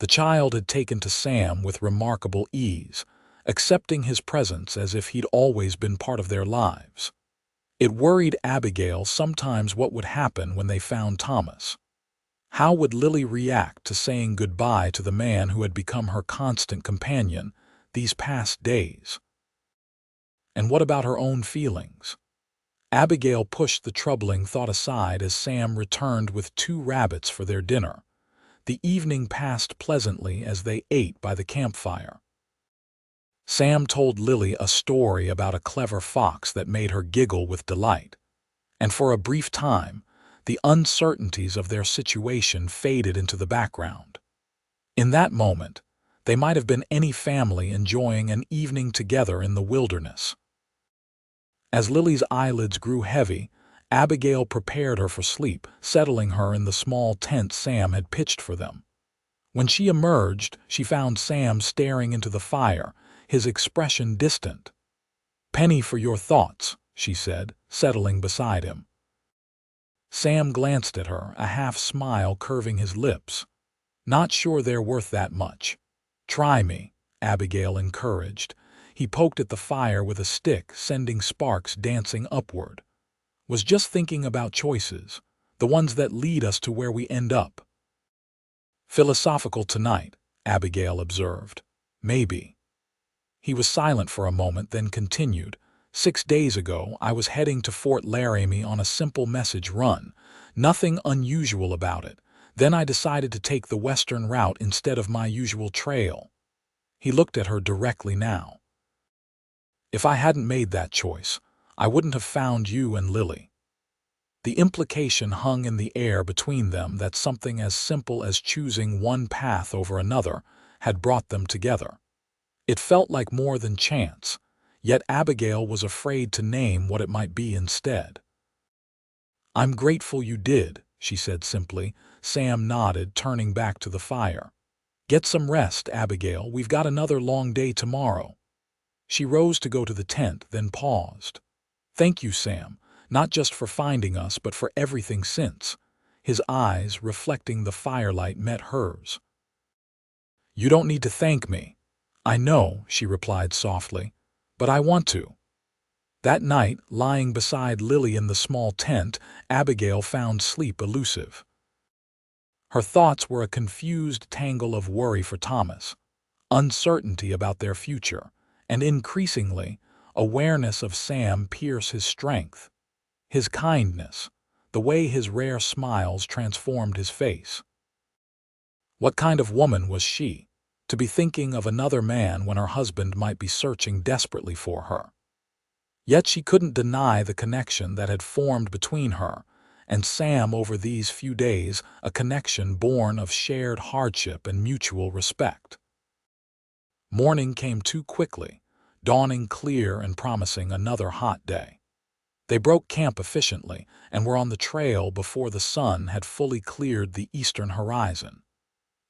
The child had taken to Sam with remarkable ease, accepting his presence as if he'd always been part of their lives. It worried Abigail sometimes what would happen when they found Thomas. How would Lily react to saying goodbye to the man who had become her constant companion these past days? And what about her own feelings? Abigail pushed the troubling thought aside as Sam returned with 2 rabbits for their dinner. The evening passed pleasantly as they ate by the campfire. Sam told Lily a story about a clever fox that made her giggle with delight, and for a brief time, the uncertainties of their situation faded into the background. In that moment, they might have been any family enjoying an evening together in the wilderness. As Lily's eyelids grew heavy, Abigail prepared her for sleep, settling her in the small tent Sam had pitched for them. When she emerged, she found Sam staring into the fire, his expression distant. "Penny for your thoughts," she said, settling beside him. Sam glanced at her, a half-smile curving his lips. "Not sure they're worth that much." "Try me," Abigail encouraged. He poked at the fire with a stick, sending sparks dancing upward. Was just thinking about choices, the ones that lead us to where we end up. Philosophical tonight, Abigail observed. Maybe. He was silent for a moment, then continued. 6 days ago, I was heading to Fort Laramie on a simple message run. Nothing unusual about it. Then I decided to take the western route instead of my usual trail. He looked at her directly now. If I hadn't made that choice, I wouldn't have found you and Lily. The implication hung in the air between them that something as simple as choosing one path over another had brought them together. It felt like more than chance, yet Abigail was afraid to name what it might be instead. I'm grateful you did, she said simply. Sam nodded, turning back to the fire. Get some rest, Abigail. We've got another long day tomorrow. She rose to go to the tent, then paused. Thank you, Sam, not just for finding us, but for everything since. His eyes, reflecting the firelight, met hers. You don't need to thank me. I know, she replied softly, but I want to. That night, lying beside Lily in the small tent, Abigail found sleep elusive. Her thoughts were a confused tangle of worry for Thomas, uncertainty about their future, and increasingly, awareness of Sam pierce his strength, his kindness, the way his rare smiles transformed his face. What kind of woman was she, to be thinking of another man when her husband might be searching desperately for her? Yet she couldn't deny the connection that had formed between her and Sam over these few days, a connection born of shared hardship and mutual respect. Morning came too quickly, dawning clear and promising another hot day. They broke camp efficiently and were on the trail before the sun had fully cleared the eastern horizon.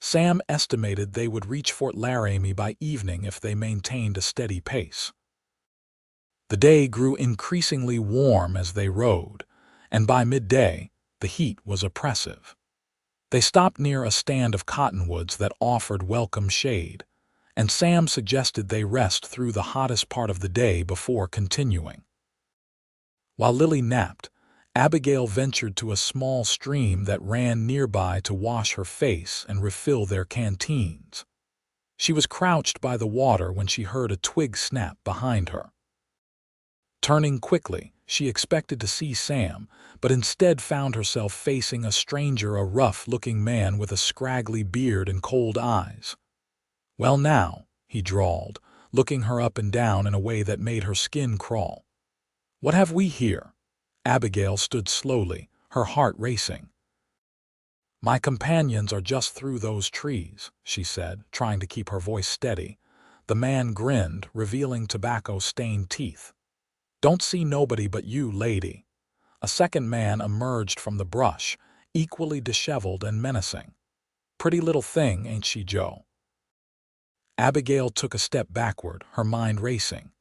Sam estimated they would reach Fort Laramie by evening if they maintained a steady pace. The day grew increasingly warm as they rode, and by midday, the heat was oppressive. They stopped near a stand of cottonwoods that offered welcome shade, and Sam suggested they rest through the hottest part of the day before continuing. While Lily napped, Abigail ventured to a small stream that ran nearby to wash her face and refill their canteens. She was crouched by the water when she heard a twig snap behind her. Turning quickly, she expected to see Sam, but instead found herself facing a stranger, a rough-looking man with a scraggly beard and cold eyes. Well now, he drawled, looking her up and down in a way that made her skin crawl. What have we here? Abigail stood slowly, her heart racing. My companions are just through those trees, she said, trying to keep her voice steady. The man grinned, revealing tobacco-stained teeth. Don't see nobody but you, lady. A second man emerged from the brush, equally disheveled and menacing. Pretty little thing, ain't she, Joe? Abigail took a step backward, her mind racing.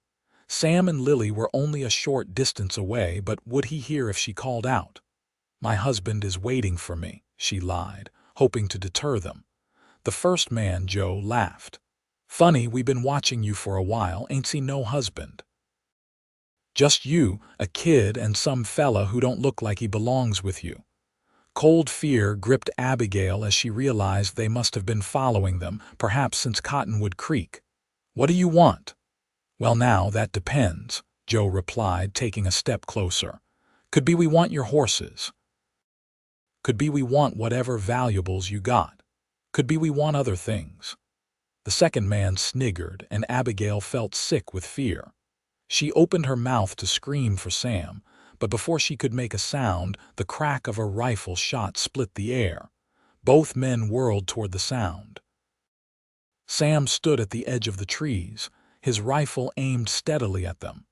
Sam and Lily were only a short distance away, but would he hear if she called out? My husband is waiting for me, she lied, hoping to deter them. The first man, Joe, laughed. Funny, we been watching you for a while, ain't see no husband. Just you, a kid, and some fella who don't look like he belongs with you. Cold fear gripped Abigail as she realized they must have been following them, perhaps since Cottonwood Creek. What do you want? Well now, that depends, Joe replied, taking a step closer. Could be we want your horses. Could be we want whatever valuables you got. Could be we want other things. The second man sniggered, and Abigail felt sick with fear. She opened her mouth to scream for Sam, but before she could make a sound, the crack of a rifle shot split the air. Both men whirled toward the sound. Sam stood at the edge of the trees, his rifle aimed steadily at them.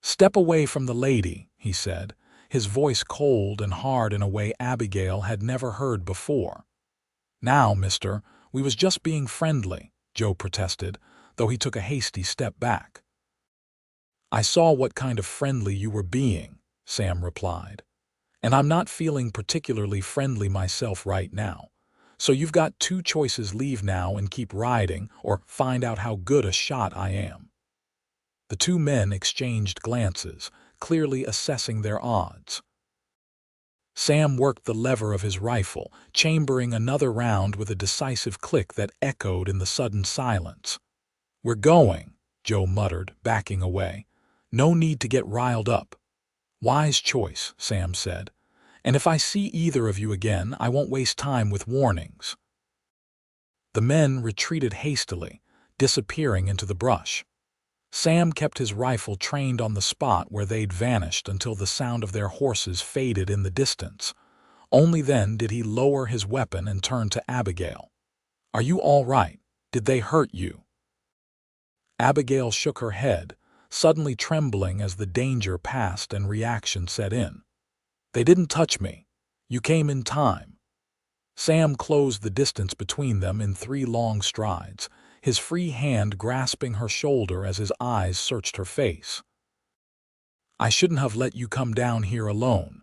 Step away from the lady, he said, his voice cold and hard in a way Abigail had never heard before. Now, mister, we was just being friendly, Joe protested, though he took a hasty step back. I saw what kind of friendly you were being, Sam replied. And I'm not feeling particularly friendly myself right now. So you've got two choices: leave now and keep riding, or find out how good a shot I am. The two men exchanged glances, clearly assessing their odds. Sam worked the lever of his rifle, chambering another round with a decisive click that echoed in the sudden silence. "We're going," Joe muttered, backing away. "No need to get riled up." "Wise choice," Sam said. "And if I see either of you again, I won't waste time with warnings." The men retreated hastily, disappearing into the brush. Sam kept his rifle trained on the spot where they'd vanished until the sound of their horses faded in the distance. Only then did he lower his weapon and turn to Abigail. "Are you all right? Did they hurt you?" Abigail shook her head, suddenly trembling as the danger passed and reaction set in. "They didn't touch me. You came in time." Sam closed the distance between them in 3 long strides, his free hand grasping her shoulder as his eyes searched her face. "I shouldn't have let you come down here alone.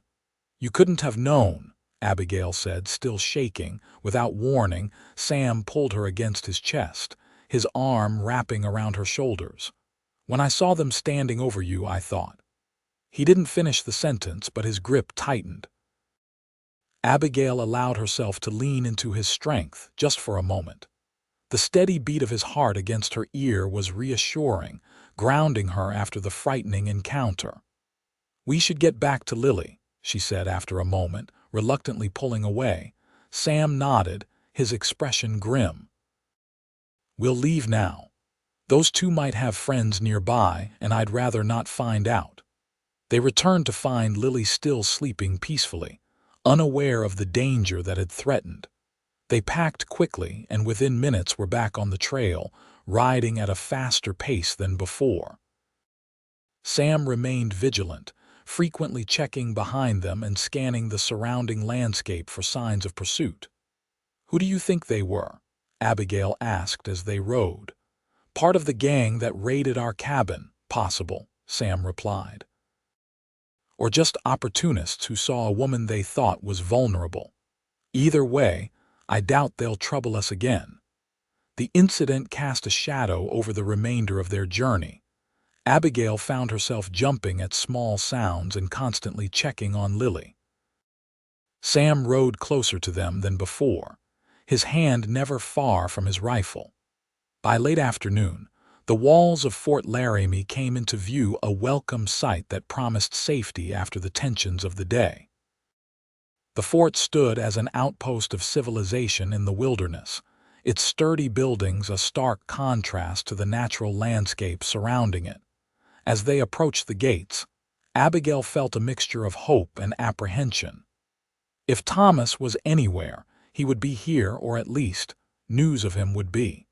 You couldn't have known," Abigail said, still shaking. Without warning, Sam pulled her against his chest, his arm wrapping around her shoulders. "When I saw them standing over you, I thought." He didn't finish the sentence, but his grip tightened. Abigail allowed herself to lean into his strength just for a moment. The steady beat of his heart against her ear was reassuring, grounding her after the frightening encounter. "We should get back to Lily," she said after a moment, reluctantly pulling away. Sam nodded, his expression grim. "We'll leave now. Those two might have friends nearby, and I'd rather not find out." They returned to find Lily still sleeping peacefully, unaware of the danger that had threatened. They packed quickly and within minutes were back on the trail, riding at a faster pace than before. Sam remained vigilant, frequently checking behind them and scanning the surrounding landscape for signs of pursuit. "Who do you think they were?" Abigail asked as they rode. "Part of the gang that raided our cabin, possible," Sam replied. "Or just opportunists who saw a woman they thought was vulnerable. Either way, I doubt they'll trouble us again." The incident cast a shadow over the remainder of their journey. Abigail found herself jumping at small sounds and constantly checking on Lily. Sam rode closer to them than before, his hand never far from his rifle. By late afternoon, the walls of Fort Laramie came into view, a welcome sight that promised safety after the tensions of the day. The fort stood as an outpost of civilization in the wilderness, its sturdy buildings a stark contrast to the natural landscape surrounding it. As they approached the gates, Abigail felt a mixture of hope and apprehension. If Thomas was anywhere, he would be here, or at least, news of him would be.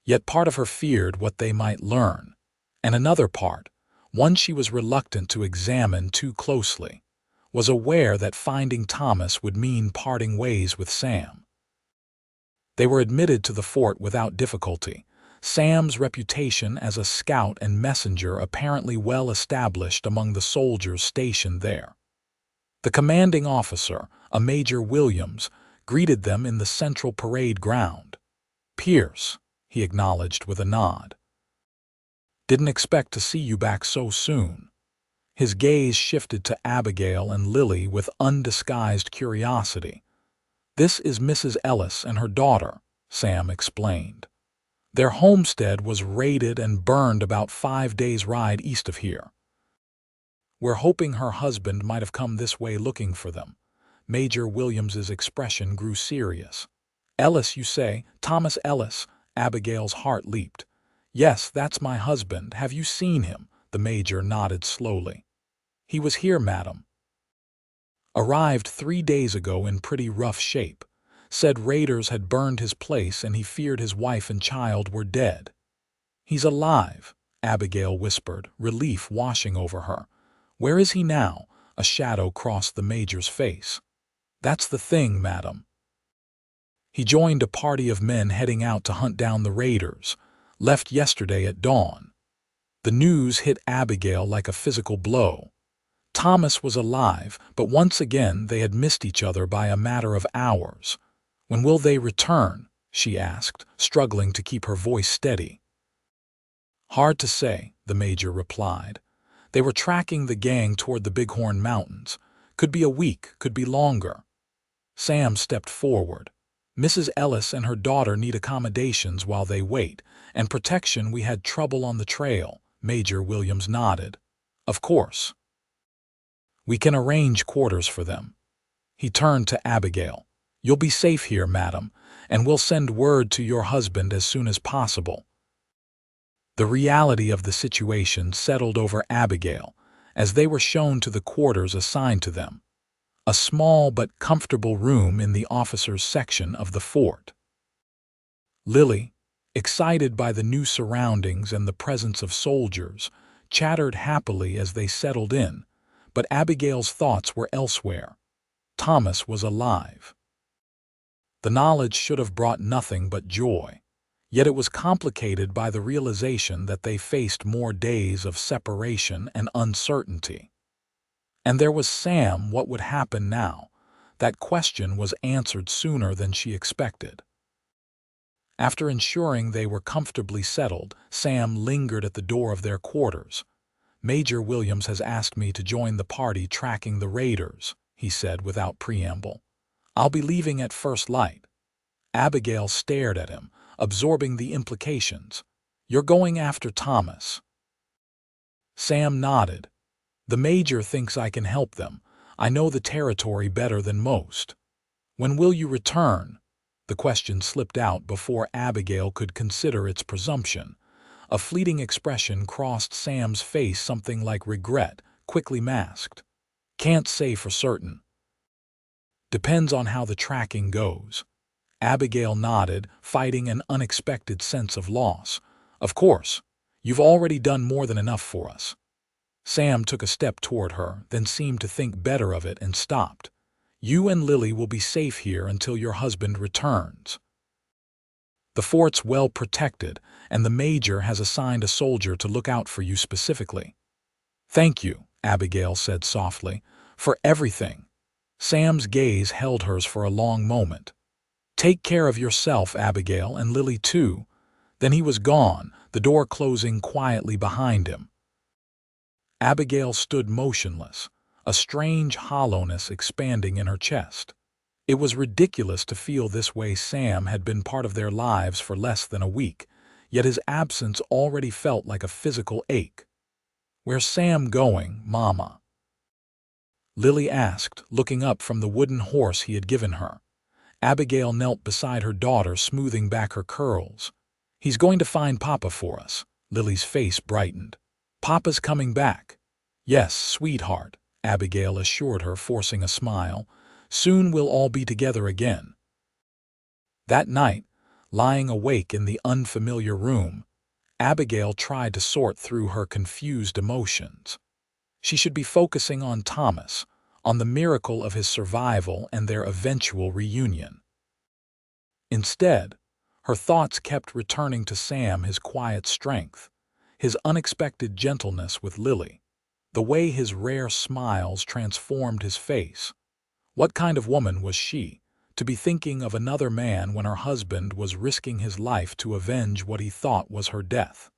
Yet part of her feared what they might learn, and another part, one she was reluctant to examine too closely, was aware that finding Thomas would mean parting ways with Sam. They were admitted to the fort without difficulty, Sam's reputation as a scout and messenger apparently well established among the soldiers stationed there. The commanding officer, a Major Williams, greeted them in the central parade ground. "Pierce," he acknowledged with a nod. "Didn't expect to see you back so soon." His gaze shifted to Abigail and Lily with undisguised curiosity. "This is Mrs. Ellis and her daughter," Sam explained. "Their homestead was raided and burned about 5 days' ride east of here. We're hoping her husband might have come this way looking for them." Major Williams's expression grew serious. "Ellis, you say? Thomas Ellis?" Abigail's heart leaped. "Yes, that's my husband. Have you seen him?" The major nodded slowly. "He was here, madam. Arrived 3 days ago in pretty rough shape. Said raiders had burned his place and he feared his wife and child were dead." "He's alive," Abigail whispered, relief washing over her. "Where is he now?" A shadow crossed the major's face. "That's the thing, madam. He joined a party of men heading out to hunt down the raiders. Left yesterday at dawn." The news hit Abigail like a physical blow. Thomas was alive, but once again they had missed each other by a matter of hours. "When will they return?" she asked, struggling to keep her voice steady. Hard to say, the major replied. They were tracking the gang toward the Bighorn Mountains. Could be a week, could be longer. Sam stepped forward. Mrs. Ellis and her daughter need accommodations while they wait, and protection. We had trouble on the trail. Major Williams nodded. Of course. We can arrange quarters for them. He turned to Abigail. You'll be safe here, madam, and we'll send word to your husband as soon as possible. The reality of the situation settled over Abigail as they were shown to the quarters assigned to them, a small but comfortable room in the officers' section of the fort. Lily, excited by the new surroundings and the presence of soldiers, chattered happily as they settled in, but Abigail's thoughts were elsewhere. Thomas was alive. The knowledge should have brought nothing but joy. Yet it was complicated by the realization that they faced more days of separation and uncertainty. And there was Sam. What would happen now? That question was answered sooner than she expected. After ensuring they were comfortably settled, Sam lingered at the door of their quarters. Major Williams has asked me to join the party tracking the raiders, he said without preamble. I'll be leaving at first light. Abigail stared at him, absorbing the implications. You're going after Thomas. Sam nodded. The major thinks I can help them. I know the territory better than most. When will you return? The question slipped out before Abigail could consider its presumption. A fleeting expression crossed Sam's face, something like regret, quickly masked. Can't say for certain. Depends on how the tracking goes. Abigail nodded, fighting an unexpected sense of loss. Of course, you've already done more than enough for us. Sam took a step toward her, then seemed to think better of it and stopped. You and Lily will be safe here until your husband returns. The fort's well protected, and the major has assigned a soldier to look out for you specifically. Thank you, Abigail said softly, for everything. Sam's gaze held hers for a long moment. Take care of yourself, Abigail, and Lily too. Then he was gone, the door closing quietly behind him. Abigail stood motionless, a strange hollowness expanding in her chest. It was ridiculous to feel this way. Sam had been part of their lives for less than a week, yet his absence already felt like a physical ache. Where's Sam going, Mama? Lily asked, looking up from the wooden horse he had given her. Abigail knelt beside her daughter, smoothing back her curls. He's going to find Papa for us. Lily's face brightened. Papa's coming back. Yes, sweetheart, Abigail assured her, forcing a smile. Soon we'll all be together again. That night, lying awake in the unfamiliar room, Abigail tried to sort through her confused emotions. She should be focusing on Thomas, on the miracle of his survival and their eventual reunion. Instead, her thoughts kept returning to Sam, his quiet strength, his unexpected gentleness with Lily, the way his rare smiles transformed his face. What kind of woman was she, to be thinking of another man when her husband was risking his life to avenge what he thought was her death?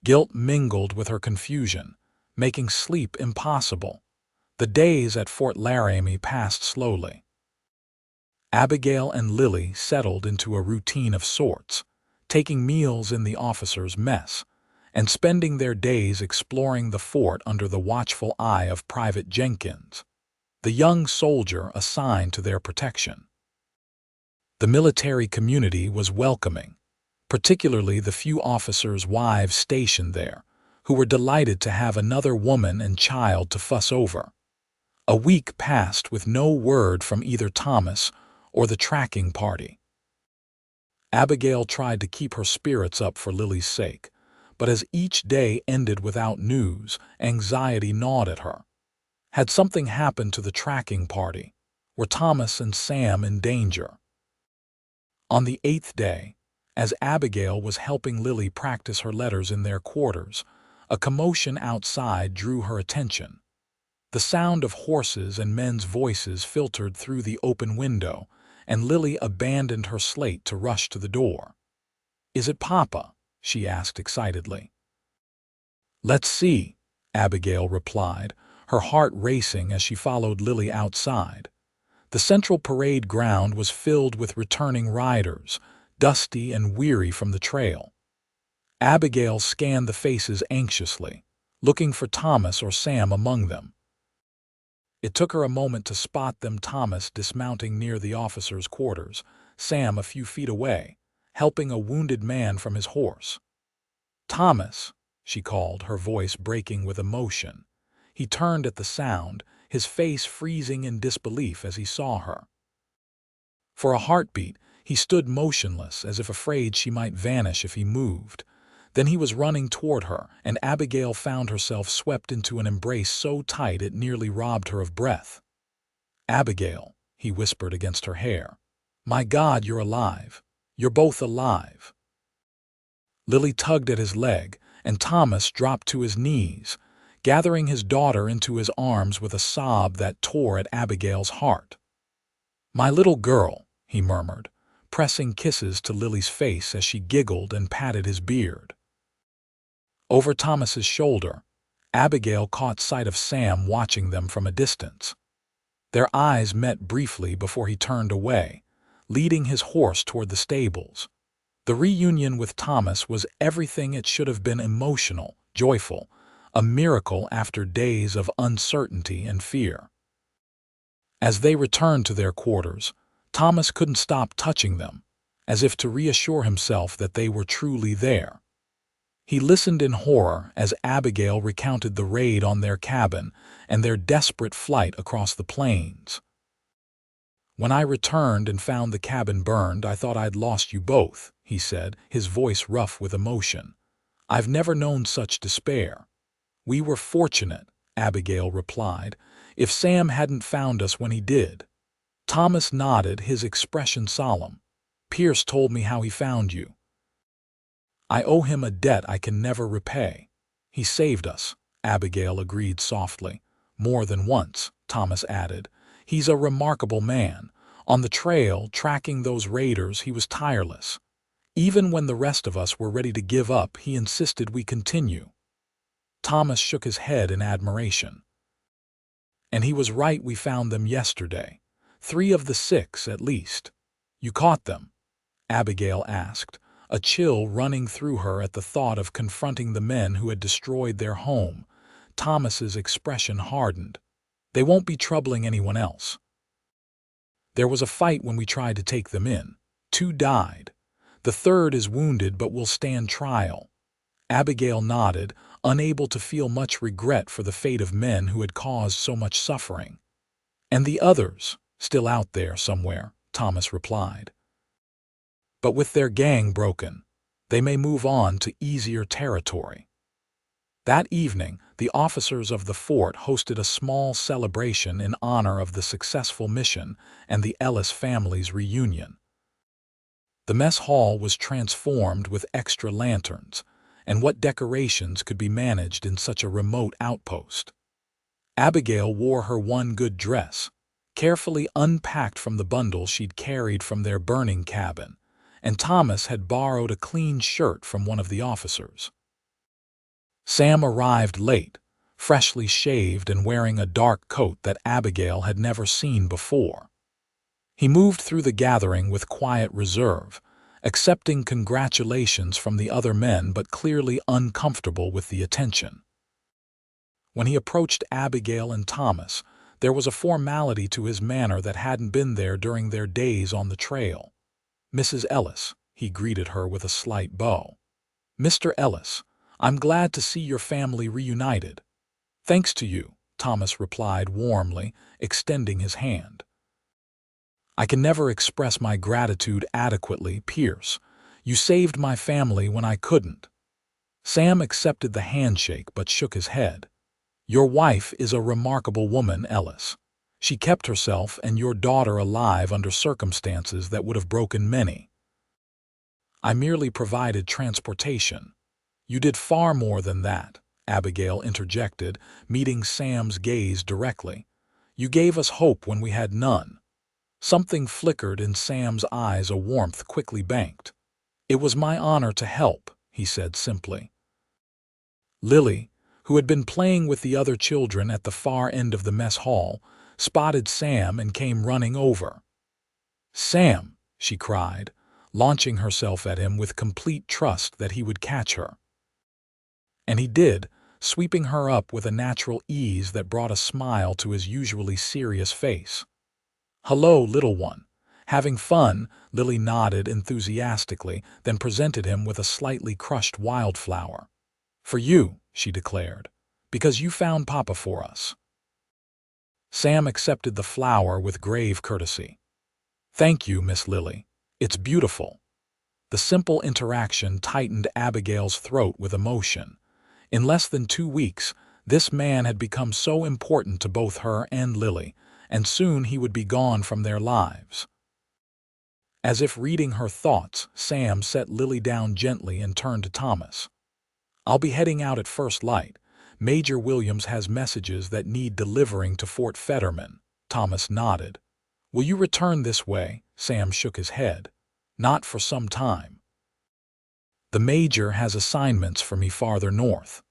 Guilt mingled with her confusion, making sleep impossible. The days at Fort Laramie passed slowly. Abigail and Lily settled into a routine of sorts, taking meals in the officers' mess, and spending their days exploring the fort under the watchful eye of Private Jenkins, the young soldier assigned to their protection. The military community was welcoming, particularly the few officers' wives stationed there, who were delighted to have another woman and child to fuss over. A week passed with no word from either Thomas or the tracking party. Abigail tried to keep her spirits up for Lily's sake, but as each day ended without news, anxiety gnawed at her. Had something happened to the tracking party? Were Thomas and Sam in danger? On the 8th day, as Abigail was helping Lily practice her letters in their quarters, a commotion outside drew her attention. The sound of horses and men's voices filtered through the open window, and Lily abandoned her slate to rush to the door. Is it Papa? she asked excitedly. "Let's see," Abigail replied, her heart racing as she followed Lily outside. The central parade ground was filled with returning riders, dusty and weary from the trail. Abigail scanned the faces anxiously, looking for Thomas or Sam among them. It took her a moment to spot them, Thomas dismounting near the officers' quarters, Sam a few feet away, helping a wounded man from his horse. "Thomas," she called, her voice breaking with emotion. He turned at the sound, his face freezing in disbelief as he saw her. For a heartbeat, he stood motionless, as if afraid she might vanish if he moved. Then he was running toward her, and Abigail found herself swept into an embrace so tight it nearly robbed her of breath. "Abigail," he whispered against her hair. "My God, you're alive. You're both alive." Lily tugged at his leg, and Thomas dropped to his knees, gathering his daughter into his arms with a sob that tore at Abigail's heart. "My little girl," he murmured, pressing kisses to Lily's face as she giggled and patted his beard. Over Thomas's shoulder, Abigail caught sight of Sam watching them from a distance. Their eyes met briefly before he turned away, leading his horse toward the stables. The reunion with Thomas was everything it should have been: emotional, joyful, a miracle after days of uncertainty and fear. As they returned to their quarters, Thomas couldn't stop touching them, as if to reassure himself that they were truly there. He listened in horror as Abigail recounted the raid on their cabin and their desperate flight across the plains. "When I returned and found the cabin burned, I thought I'd lost you both," he said, his voice rough with emotion. "I've never known such despair." "We were fortunate," Abigail replied, "if Sam hadn't found us when he did." Thomas nodded, his expression solemn. "Pierce told me how he found you." "I owe him a debt I can never repay. He saved us," Abigail agreed softly. "More than once," Thomas added. "He's a remarkable man. On the trail, tracking those raiders, he was tireless. Even when the rest of us were ready to give up, he insisted we continue." Thomas shook his head in admiration. "And he was right. We found them yesterday. 3 of the 6, at least." "You caught them?" Abigail asked, a chill running through her at the thought of confronting the men who had destroyed their home. Thomas's expression hardened. "They won't be troubling anyone else." "There was a fight when we tried to take them in. 2 died. The 3rd is wounded but will stand trial." Abigail nodded, unable to feel much regret for the fate of men who had caused so much suffering. "And the others, still out there somewhere," Thomas replied. "But with their gang broken, they may move on to easier territory." That evening, the officers of the fort hosted a small celebration in honor of the successful mission and the Ellis family's reunion. The mess hall was transformed with extra lanterns, and what decorations could be managed in such a remote outpost? Abigail wore her one good dress, carefully unpacked from the bundle she'd carried from their burning cabin, and Thomas had borrowed a clean shirt from one of the officers. Sam arrived late, freshly shaved and wearing a dark coat that Abigail had never seen before. He moved through the gathering with quiet reserve, accepting congratulations from the other men but clearly uncomfortable with the attention. When he approached Abigail and Thomas, there was a formality to his manner that hadn't been there during their days on the trail. "Mrs. Ellis," he greeted her with a slight bow. "Mr. Ellis, I'm glad to see your family reunited." "Thanks to you," Thomas replied warmly, extending his hand. "I can never express my gratitude adequately, Pierce. You saved my family when I couldn't." Sam accepted the handshake but shook his head. "Your wife is a remarkable woman, Ellis. She kept herself and your daughter alive under circumstances that would have broken many." "I merely provided transportation." "You did far more than that," Abigail interjected, meeting Sam's gaze directly. "You gave us hope when we had none." Something flickered in Sam's eyes, a warmth quickly banked. "It was my honor to help," he said simply. Lily, who had been playing with the other children at the far end of the mess hall, spotted Sam and came running over. "Sam!" she cried, launching herself at him with complete trust that he would catch her. And he did, sweeping her up with a natural ease that brought a smile to his usually serious face. "Hello, little one. Having fun?" Lily nodded enthusiastically, then presented him with a slightly crushed wildflower. "For you," she declared, "because you found Papa for us." Sam accepted the flower with grave courtesy. "Thank you, Miss Lily. It's beautiful." The simple interaction tightened Abigail's throat with emotion. In less than 2 weeks, this man had become so important to both her and Lily, and soon he would be gone from their lives. As if reading her thoughts, Sam set Lily down gently and turned to Thomas. "I'll be heading out at first light. Major Williams has messages that need delivering to Fort Fetterman." Thomas nodded. "Will you return this way?" Sam shook his head. "Not for some time. The Major has assignments for me farther north."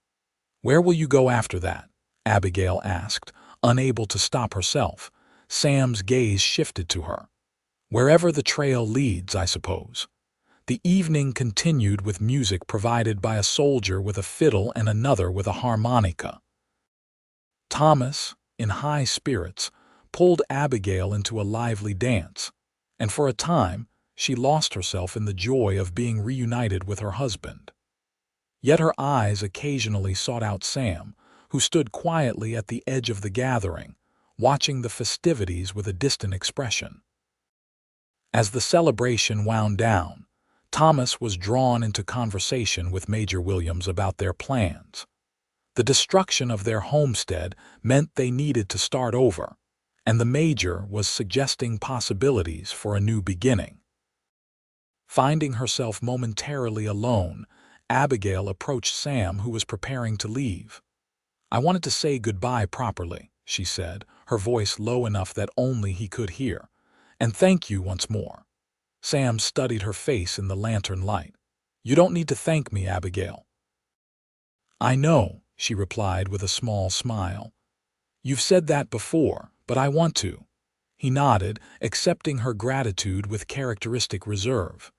"Where will you go after that?" Abigail asked, unable to stop herself. Sam's gaze shifted to her. "Wherever the trail leads, I suppose." The evening continued with music provided by a soldier with a fiddle and another with a harmonica. Thomas, in high spirits, pulled Abigail into a lively dance, and for a time she lost herself in the joy of being reunited with her husband. Yet her eyes occasionally sought out Sam, who stood quietly at the edge of the gathering, watching the festivities with a distant expression. As the celebration wound down, Thomas was drawn into conversation with Major Williams about their plans. The destruction of their homestead meant they needed to start over, and the Major was suggesting possibilities for a new beginning. Finding herself momentarily alone, Abigail approached Sam, who was preparing to leave. "I wanted to say goodbye properly," she said, her voice low enough that only he could hear. "And thank you once more." Sam studied her face in the lantern light. "You don't need to thank me, Abigail." "I know," she replied with a small smile. "You've said that before, but I want to." He nodded, accepting her gratitude with characteristic reserve.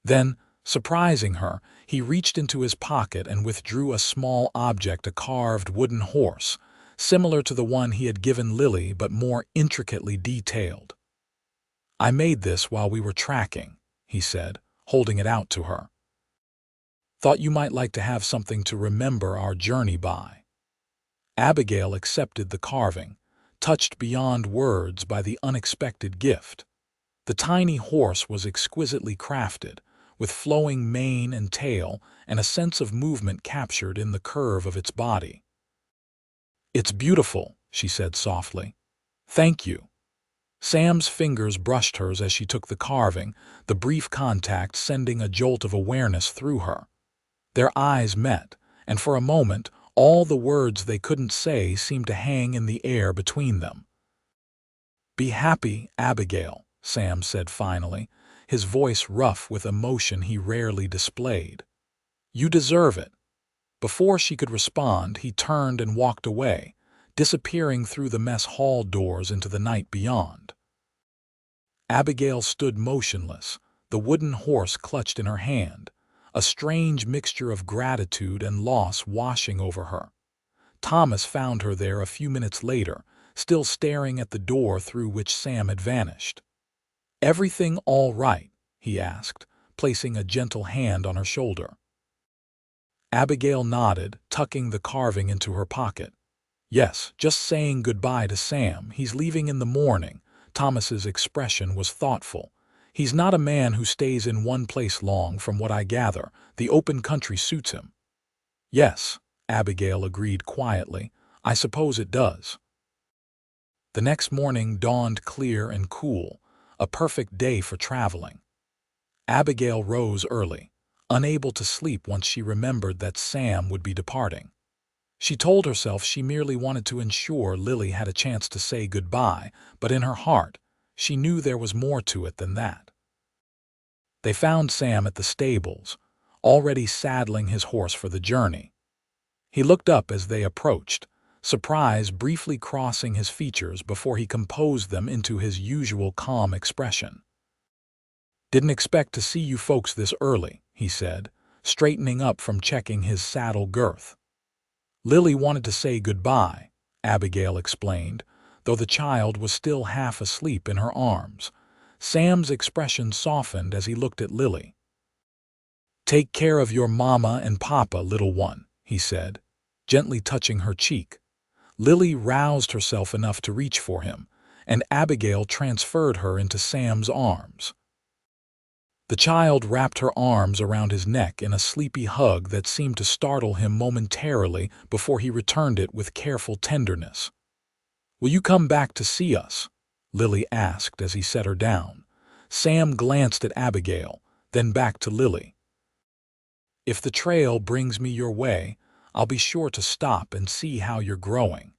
Then, surprising her, he reached into his pocket and withdrew a small object, a carved wooden horse, similar to the one he had given Lily but more intricately detailed. "I made this while we were tracking," he said, holding it out to her. "Thought you might like to have something to remember our journey by." Abigail accepted the carving, touched beyond words by the unexpected gift. The tiny horse was exquisitely crafted, with flowing mane and tail and a sense of movement captured in the curve of its body. "It's beautiful," she said softly. "Thank you." Sam's fingers brushed hers as she took the carving, the brief contact sending a jolt of awareness through her. Their eyes met, and for a moment all the words they couldn't say seemed to hang in the air between them. "Be happy, Abigail," Sam said finally, his voice rough with emotion he rarely displayed. "You deserve it." Before she could respond, he turned and walked away, disappearing through the mess hall doors into the night beyond. Abigail stood motionless, the wooden horse clutched in her hand, a strange mixture of gratitude and loss washing over her. Thomas found her there a few minutes later, still staring at the door through which Sam had vanished. "Everything all right?" he asked, placing a gentle hand on her shoulder. Abigail nodded, tucking the carving into her pocket. "Yes, just saying goodbye to Sam. He's leaving in the morning." Thomas's expression was thoughtful. "He's not a man who stays in one place long, from what I gather. The open country suits him." "Yes," Abigail agreed quietly. "I suppose it does." The next morning dawned clear and cool, a perfect day for traveling. Abigail rose early, unable to sleep once she remembered that Sam would be departing. She told herself she merely wanted to ensure Lily had a chance to say goodbye, but in her heart, she knew there was more to it than that. They found Sam at the stables, already saddling his horse for the journey. He looked up as they approached, surprise briefly crossing his features before he composed them into his usual calm expression. "Didn't expect to see you folks this early," he said, straightening up from checking his saddle girth. "Lily wanted to say goodbye," Abigail explained, though the child was still half asleep in her arms. Sam's expression softened as he looked at Lily. "Take care of your mama and papa, little one," he said, gently touching her cheek. Lily roused herself enough to reach for him, and Abigail transferred her into Sam's arms. The child wrapped her arms around his neck in a sleepy hug that seemed to startle him momentarily before he returned it with careful tenderness. "Will you come back to see us?" Lily asked as he set her down. Sam glanced at Abigail, then back to Lily. "If the trail brings me your way, I'll be sure to stop and see how you're growing."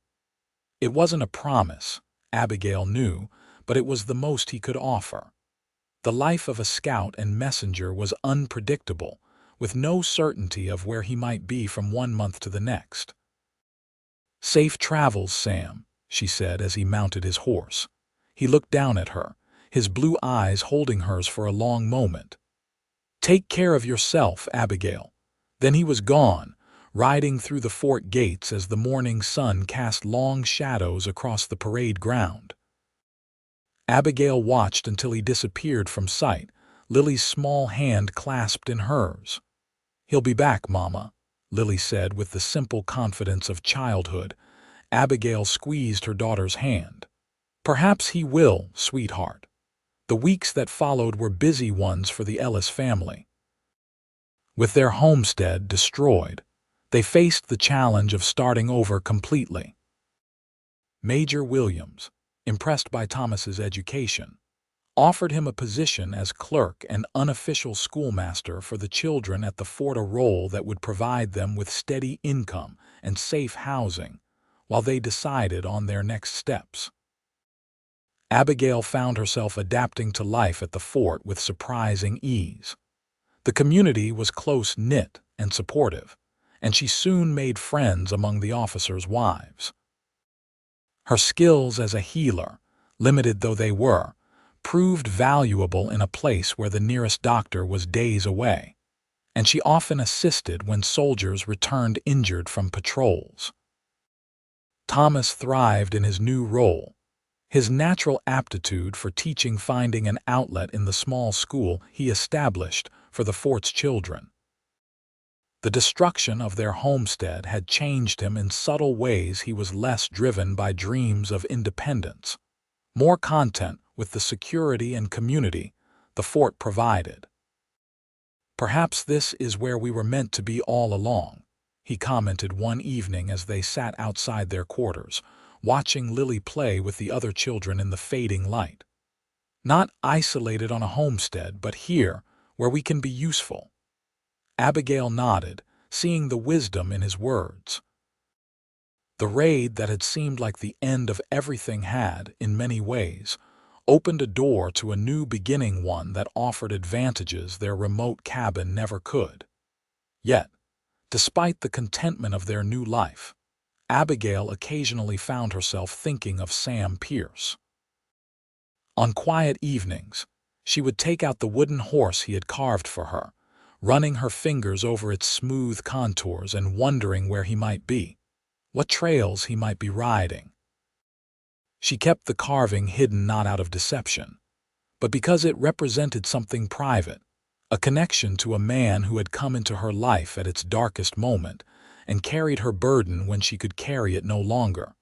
It wasn't a promise, Abigail knew, but it was the most he could offer. The life of a scout and messenger was unpredictable, with no certainty of where he might be from one month to the next. "Safe travels, Sam," she said as he mounted his horse. He looked down at her, his blue eyes holding hers for a long moment. "Take care of yourself, Abigail." Then he was gone, riding through the fort gates as the morning sun cast long shadows across the parade ground. Abigail watched until he disappeared from sight, Lily's small hand clasped in hers. "He'll be back, Mama," Lily said with the simple confidence of childhood. Abigail squeezed her daughter's hand. "Perhaps he will, sweetheart." The weeks that followed were busy ones for the Ellis family. With their homestead destroyed, they faced the challenge of starting over completely. Major Williams, impressed by Thomas's education, offered him a position as clerk and unofficial schoolmaster for the children at the fort, a role that would provide them with steady income and safe housing while they decided on their next steps. Abigail found herself adapting to life at the fort with surprising ease. The community was close-knit and supportive, and she soon made friends among the officers' wives. Her skills as a healer, limited though they were, proved valuable in a place where the nearest doctor was days away, and she often assisted when soldiers returned injured from patrols. Thomas thrived in his new role, his natural aptitude for teaching finding an outlet in the small school he established for the fort's children. The destruction of their homestead had changed him in subtle ways. He was less driven by dreams of independence, more content with the security and community the fort provided. "Perhaps this is where we were meant to be all along," he commented one evening as they sat outside their quarters, watching Lily play with the other children in the fading light. "Not isolated on a homestead, but here, where we can be useful." Abigail nodded, seeing the wisdom in his words. The raid that had seemed like the end of everything had, in many ways, opened a door to a new beginning, one that offered advantages their remote cabin never could. Yet, despite the contentment of their new life, Abigail occasionally found herself thinking of Sam Pierce. On quiet evenings, she would take out the wooden horse he had carved for her, running her fingers over its smooth contours and wondering where he might be, what trails he might be riding. She kept the carving hidden not out of deception, but because it represented something private, a connection to a man who had come into her life at its darkest moment and carried her burden when she could carry it no longer.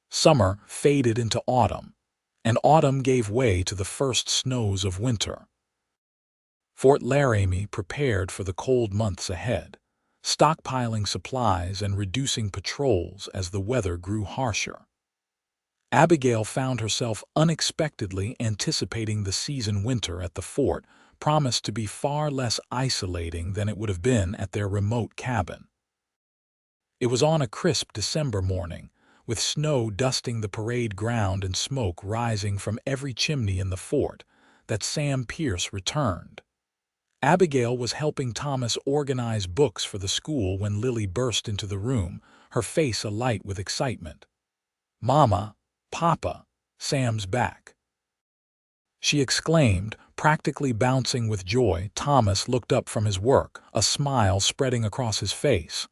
Summer faded into autumn, and autumn gave way to the first snows of winter. Fort Laramie prepared for the cold months ahead, stockpiling supplies and reducing patrols as the weather grew harsher. Abigail found herself unexpectedly anticipating the season. Winter at the fort promised to be far less isolating than it would have been at their remote cabin. It was on a crisp December morning, with snow dusting the parade ground and smoke rising from every chimney in the fort, that Sam Pierce returned. Abigail was helping Thomas organize books for the school when Lily burst into the room, her face alight with excitement. "Mama, Papa, Sam's back!" she exclaimed, practically bouncing with joy. Thomas looked up from his work, a smile spreading across his face.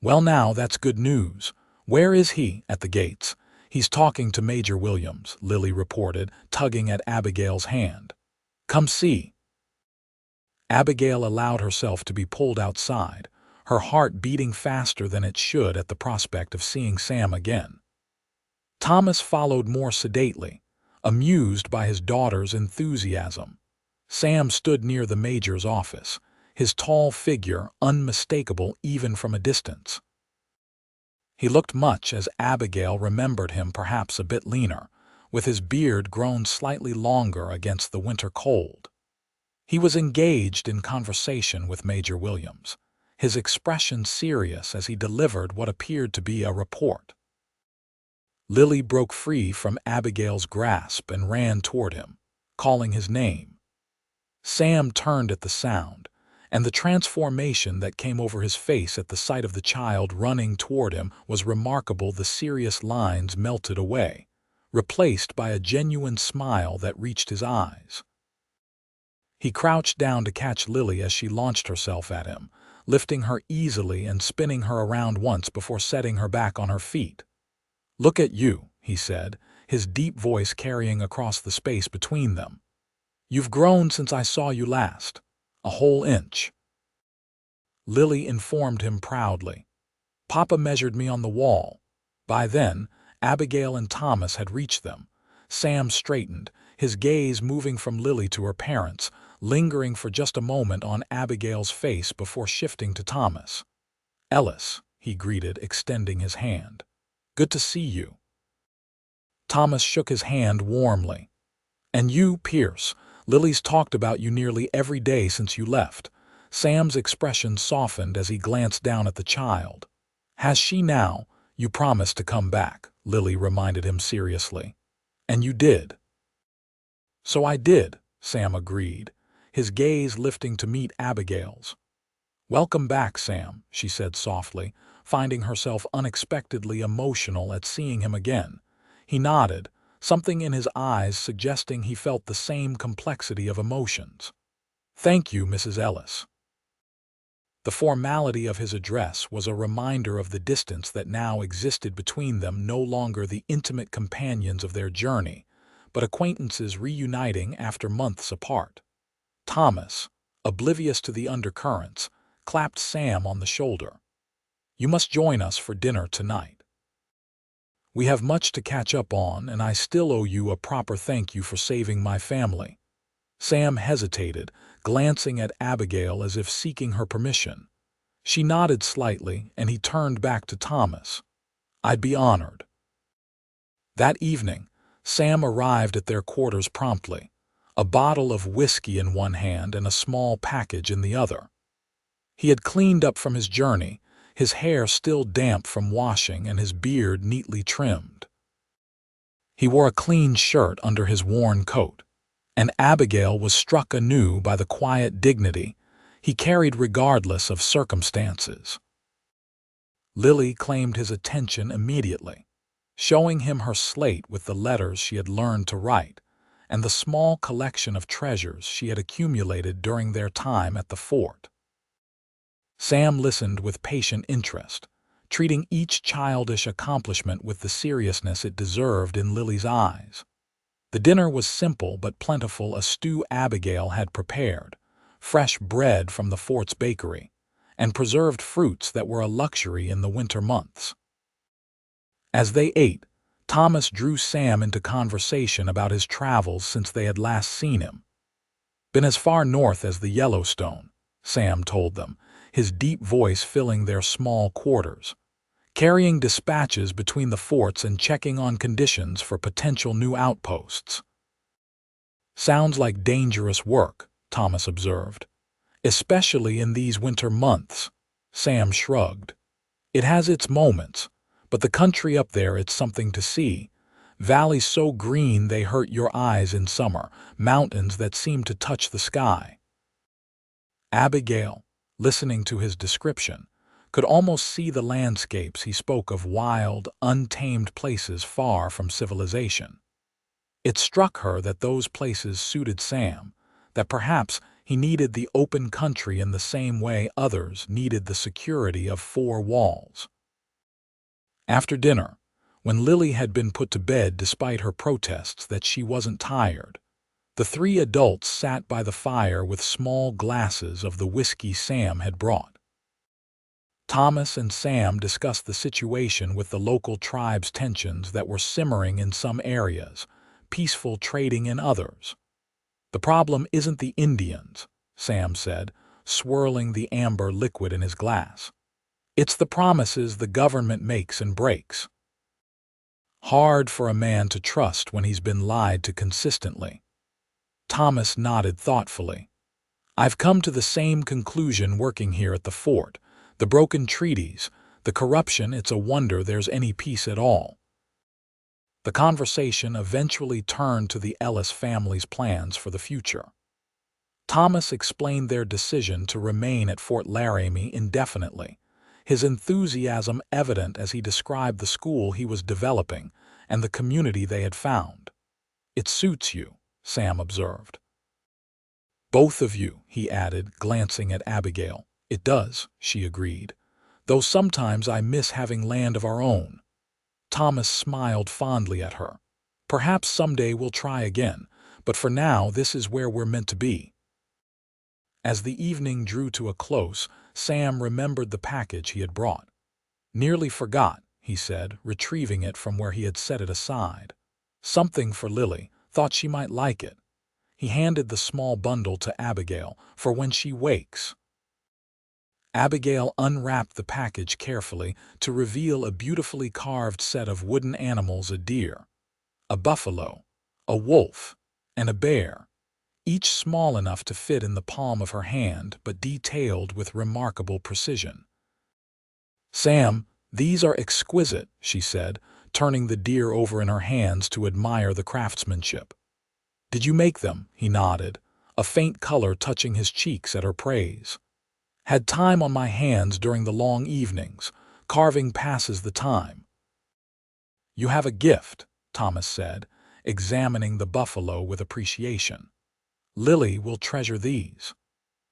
"Well now, that's good news. Where is he?" "At the gates. He's talking to Major Williams," Lily reported, tugging at Abigail's hand. "Come see." Abigail allowed herself to be pulled outside, her heart beating faster than it should at the prospect of seeing Sam again. Thomas followed more sedately, amused by his daughter's enthusiasm. Sam stood near the major's office, his tall figure unmistakable even from a distance. He looked much as Abigail remembered him, perhaps a bit leaner, with his beard grown slightly longer against the winter cold. He was engaged in conversation with Major Williams, his expression serious as he delivered what appeared to be a report. Lily broke free from Abigail's grasp and ran toward him, calling his name. Sam turned at the sound, and the transformation that came over his face at the sight of the child running toward him was remarkable. The serious lines melted away, replaced by a genuine smile that reached his eyes. He crouched down to catch Lily as she launched herself at him, lifting her easily and spinning her around once before setting her back on her feet. "Look at you," he said, his deep voice carrying across the space between them. "You've grown since I saw you last. A whole inch." Lily informed him proudly. "Papa measured me on the wall." By then, Abigail and Thomas had reached them. Sam straightened, his gaze moving from Lily to her parents, lingering for just a moment on Abigail's face before shifting to Thomas. "Ellis," he greeted, extending his hand. "Good to see you." Thomas shook his hand warmly. "And you, Pierce, Lily's talked about you nearly every day since you left." Sam's expression softened as he glanced down at the child. "Has she now? You promised to come back," Lily reminded him seriously. "And you did." "So I did," Sam agreed, his gaze lifting to meet Abigail's. "Welcome back, Sam," she said softly, finding herself unexpectedly emotional at seeing him again. He nodded, something in his eyes suggesting he felt the same complexity of emotions. "Thank you, Mrs. Ellis." The formality of his address was a reminder of the distance that now existed between them, no longer the intimate companions of their journey, but acquaintances reuniting after months apart. Thomas, oblivious to the undercurrents, clapped Sam on the shoulder. "You must join us for dinner tonight. We have much to catch up on, and I still owe you a proper thank you for saving my family." Sam hesitated, glancing at Abigail as if seeking her permission. She nodded slightly, and he turned back to Thomas. "I'd be honored." That evening, Sam arrived at their quarters promptly, a bottle of whiskey in one hand and a small package in the other. He had cleaned up from his journey, his hair still damp from washing and his beard neatly trimmed. He wore a clean shirt under his worn coat, and Abigail was struck anew by the quiet dignity he carried regardless of circumstances. Lily claimed his attention immediately, showing him her slate with the letters she had learned to write and the small collection of treasures she had accumulated during their time at the fort. Sam listened with patient interest, treating each childish accomplishment with the seriousness it deserved in Lily's eyes. The dinner was simple but plentiful, a stew Abigail had prepared, fresh bread from the fort's bakery, and preserved fruits that were a luxury in the winter months. As they ate, Thomas drew Sam into conversation about his travels since they had last seen him. "Been as far north as the Yellowstone," Sam told them, his deep voice filling their small quarters, carrying dispatches between the forts and checking on conditions for potential new outposts. "Sounds like dangerous work," Thomas observed. "Especially in these winter months." Sam shrugged. "It has its moments, but the country up there, it's something to see. Valleys so green they hurt your eyes in summer, mountains that seem to touch the sky." Abigail, listening to his description, could almost see the landscapes he spoke of, wild, untamed places far from civilization. It struck her that those places suited Sam, that perhaps he needed the open country in the same way others needed the security of four walls. After dinner, when Lily had been put to bed despite her protests that she wasn't tired, the three adults sat by the fire with small glasses of the whiskey Sam had brought. Thomas and Sam discussed the situation with the local tribes' tensions that were simmering in some areas, peaceful trading in others. "The problem isn't the Indians," Sam said, swirling the amber liquid in his glass. "It's the promises the government makes and breaks. Hard for a man to trust when he's been lied to consistently." Thomas nodded thoughtfully. "I've come to the same conclusion working here at the fort. The broken treaties, the corruption, it's a wonder there's any peace at all." The conversation eventually turned to the Ellis family's plans for the future. Thomas explained their decision to remain at Fort Laramie indefinitely, his enthusiasm evident as he described the school he was developing and the community they had found. "It suits you," Sam observed. "Both of you," he added, glancing at Abigail. "It does," she agreed, "though sometimes I miss having land of our own." Thomas smiled fondly at her. "Perhaps someday we'll try again, but for now this is where we're meant to be." As the evening drew to a close, Sam remembered the package he had brought. "Nearly forgot," he said, retrieving it from where he had set it aside. "Something for Lily, thought she might like it." He handed the small bundle to Abigail, "for when she wakes." Abigail unwrapped the package carefully to reveal a beautifully carved set of wooden animals: a deer, a buffalo, a wolf, and a bear, each small enough to fit in the palm of her hand but detailed with remarkable precision. "Sam, these are exquisite," she said, turning the deer over in her hands to admire the craftsmanship. "Did you make them?" He nodded, a faint color touching his cheeks at her praise. "Had time on my hands during the long evenings. Carving passes the time." "You have a gift," Thomas said, examining the buffalo with appreciation. "Lily will treasure these."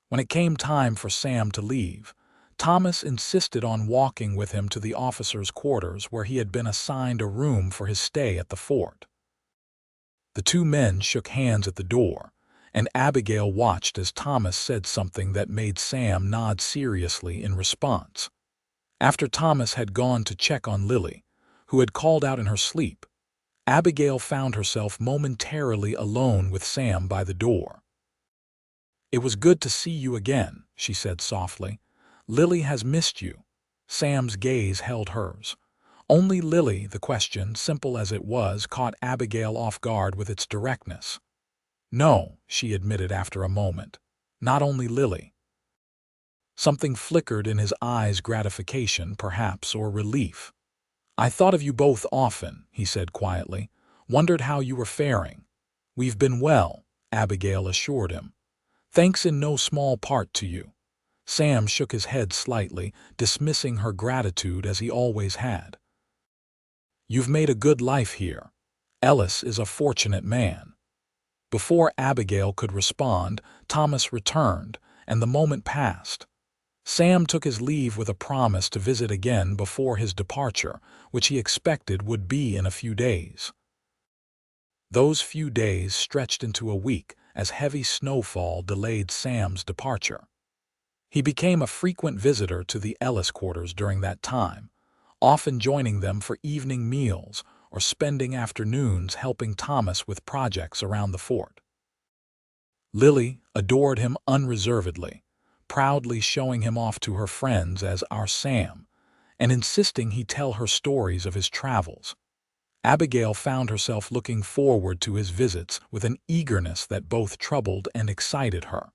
When it came time for Sam to leave, Thomas insisted on walking with him to the officers' quarters where he had been assigned a room for his stay at the fort. The two men shook hands at the door, and Abigail watched as Thomas said something that made Sam nod seriously in response. After Thomas had gone to check on Lily, who had called out in her sleep, Abigail found herself momentarily alone with Sam by the door. "It was good to see you again," she said softly. "Lily has missed you." Sam's gaze held hers. Only Lily, the question, simple as it was, caught Abigail off guard with its directness. "No," she admitted after a moment. "Not only Lily." Something flickered in his eyes, gratification, perhaps, or relief. "I thought of you both often," he said quietly. "Wondered how you were faring." "We've been well," Abigail assured him. "Thanks in no small part to you." Sam shook his head slightly, dismissing her gratitude as he always had. "You've made a good life here. Ellis is a fortunate man." Before Abigail could respond, Thomas returned, and the moment passed. Sam took his leave with a promise to visit again before his departure, which he expected would be in a few days. Those few days stretched into a week as heavy snowfall delayed Sam's departure. He became a frequent visitor to the Ellis quarters during that time, often joining them for evening meals or spending afternoons helping Thomas with projects around the fort. Lily adored him unreservedly, proudly showing him off to her friends as our Sam, and insisting he tell her stories of his travels. Abigail found herself looking forward to his visits with an eagerness that both troubled and excited her.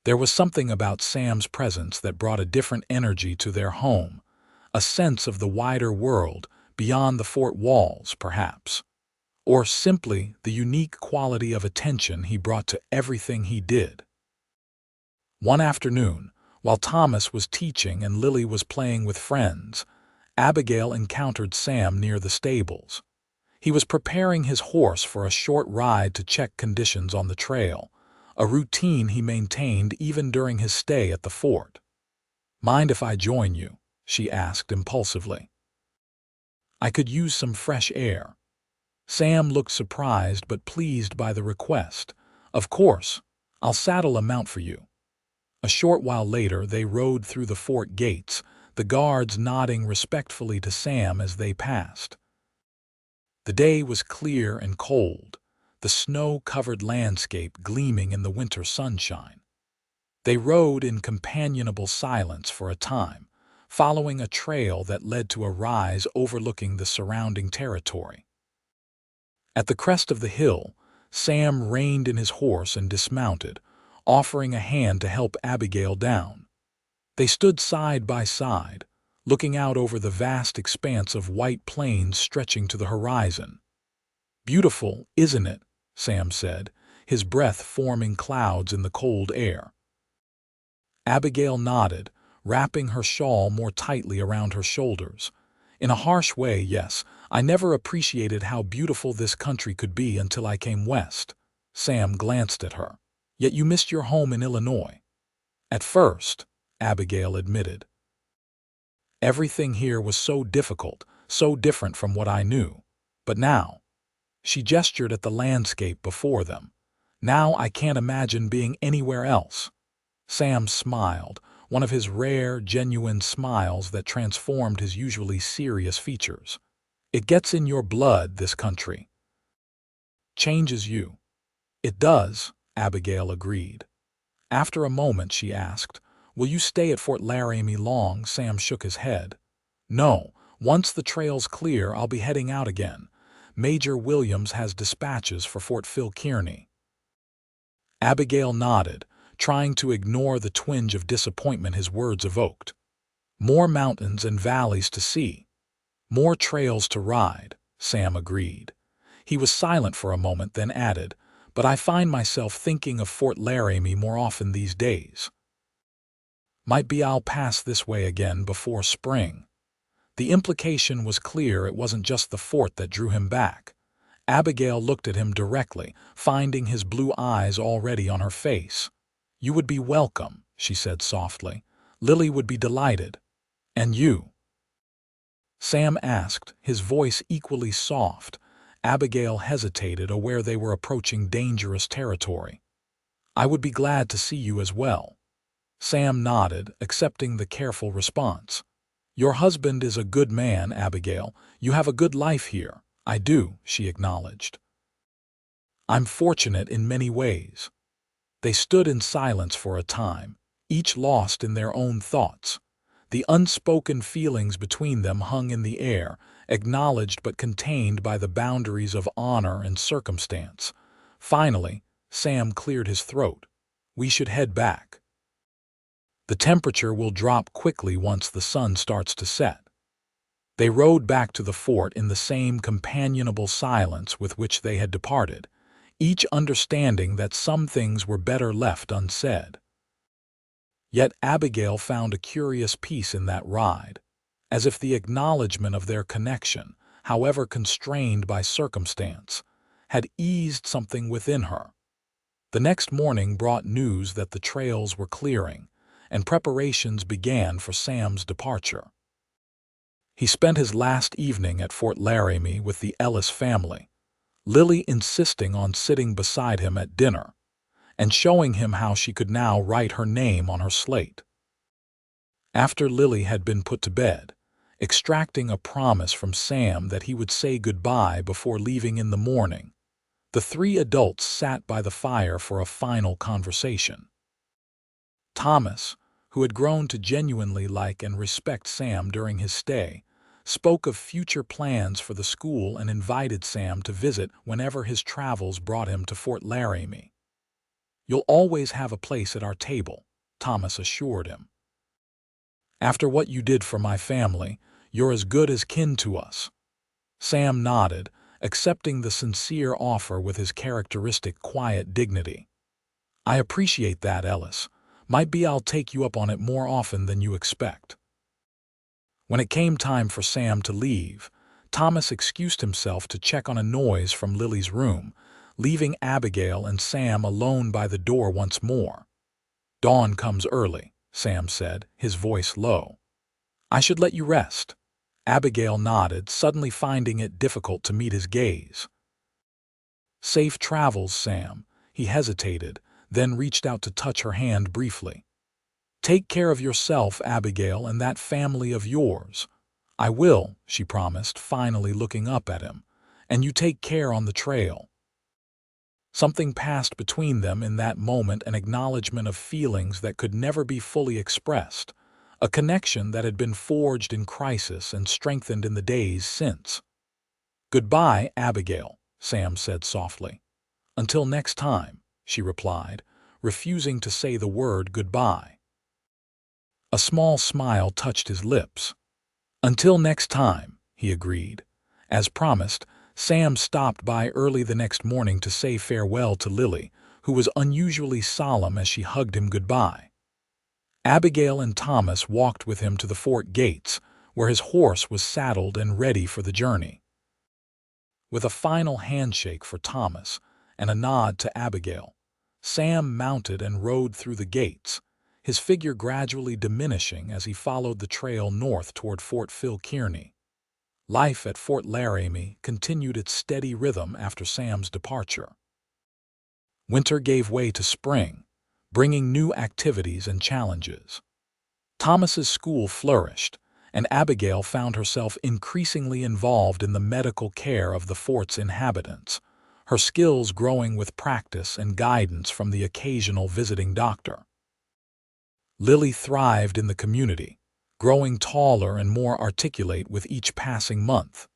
There was something about Sam's presence that brought a different energy to their home, a sense of the wider world beyond the fort walls, perhaps, or simply the unique quality of attention he brought to everything he did. One afternoon, while Thomas was teaching and Lily was playing with friends, Abigail encountered Sam near the stables. He was preparing his horse for a short ride to check conditions on the trail, a routine he maintained even during his stay at the fort. "Mind if I join you?" she asked impulsively. "I could use some fresh air." Sam looked surprised but pleased by the request. "Of course, I'll saddle a mount for you." A short while later they rode through the fort gates, the guards nodding respectfully to Sam as they passed. The day was clear and cold, the snow-covered landscape gleaming in the winter sunshine. They rode in companionable silence for a time, following a trail that led to a rise overlooking the surrounding territory. At the crest of the hill, Sam reined in his horse and dismounted, offering a hand to help Abigail down. They stood side by side, looking out over the vast expanse of white plains stretching to the horizon. "Beautiful, isn't it?" Sam said, his breath forming clouds in the cold air. Abigail nodded, wrapping her shawl more tightly around her shoulders. "In a harsh way, yes. I never appreciated how beautiful this country could be until I came west." Sam glanced at her. "Yet you missed your home in Illinois." "At first," Abigail admitted. "Everything here was so difficult, so different from what I knew. But now," she gestured at the landscape before them, "now I can't imagine being anywhere else." Sam smiled, one of his rare, genuine smiles that transformed his usually serious features. "It gets in your blood, this country. Changes you." "It does," Abigail agreed. After a moment she asked, "Will you stay at Fort Laramie long?" Sam shook his head. "No, once the trail's clear I'll be heading out again. Major Williams has dispatches for Fort Phil Kearny." Abigail nodded, trying to ignore the twinge of disappointment his words evoked. "More mountains and valleys to see. More trails to ride," Sam agreed. He was silent for a moment, then added, "But I find myself thinking of Fort Laramie more often these days. Might be I'll pass this way again before spring." The implication was clear. It wasn't just the fort that drew him back. Abigail looked at him directly, finding his blue eyes already on her face. "You would be welcome," she said softly. "Lily would be delighted." "And you?" Sam asked, his voice equally soft. Abigail hesitated, aware they were approaching dangerous territory. "I would be glad to see you as well." Sam nodded, accepting the careful response. "Your husband is a good man, Abigail. You have a good life here." "I do," she acknowledged. "I'm fortunate in many ways." They stood in silence for a time, each lost in their own thoughts. The unspoken feelings between them hung in the air, acknowledged but contained by the boundaries of honor and circumstance. Finally, Sam cleared his throat. "We should head back. The temperature will drop quickly once the sun starts to set." They rode back to the fort in the same companionable silence with which they had departed, each understanding that some things were better left unsaid. Yet Abigail found a curious peace in that ride, as if the acknowledgement of their connection, however constrained by circumstance, had eased something within her. The next morning brought news that the trails were clearing, and preparations began for Sam's departure. He spent his last evening at Fort Laramie with the Ellis family, Lily insisting on sitting beside him at dinner, and showing him how she could now write her name on her slate. After Lily had been put to bed, extracting a promise from Sam that he would say goodbye before leaving in the morning, the three adults sat by the fire for a final conversation. Thomas, who had grown to genuinely like and respect Sam during his stay, spoke of future plans for the school and invited Sam to visit whenever his travels brought him to Fort Laramie. "You'll always have a place at our table," Thomas assured him. "After what you did for my family, you're as good as kin to us." Sam nodded, accepting the sincere offer with his characteristic quiet dignity. "I appreciate that, Ellis, Might be I'll take you up on it more often than you expect." When it came time for Sam to leave, Thomas excused himself to check on a noise from Lily's room, leaving Abigail and Sam alone by the door once more. "Dawn comes early," Sam said, his voice low. "I should let you rest." Abigail nodded, suddenly finding it difficult to meet his gaze. "Safe travels, Sam." He hesitated, then reached out to touch her hand briefly. "Take care of yourself, Abigail, and that family of yours." "I will," she promised, finally looking up at him. "And you take care on the trail." Something passed between them in that moment, an acknowledgement of feelings that could never be fully expressed, a connection that had been forged in crisis and strengthened in the days since. "Goodbye, Abigail," Sam said softly. "Until next time," she replied, refusing to say the word goodbye. A small smile touched his lips. "Until next time," he agreed. As promised, Sam stopped by early the next morning to say farewell to Lily, who was unusually solemn as she hugged him goodbye. Abigail and Thomas walked with him to the fort gates, where his horse was saddled and ready for the journey. With a final handshake for Thomas and a nod to Abigail, Sam mounted and rode through the gates, his figure gradually diminishing as he followed the trail north toward Fort Phil Kearny. Life at Fort Laramie continued its steady rhythm after Sam's departure. Winter gave way to spring, bringing new activities and challenges. Thomas's school flourished, and Abigail found herself increasingly involved in the medical care of the fort's inhabitants, her skills growing with practice and guidance from the occasional visiting doctor. Lily thrived in the community, growing taller and more articulate with each passing month.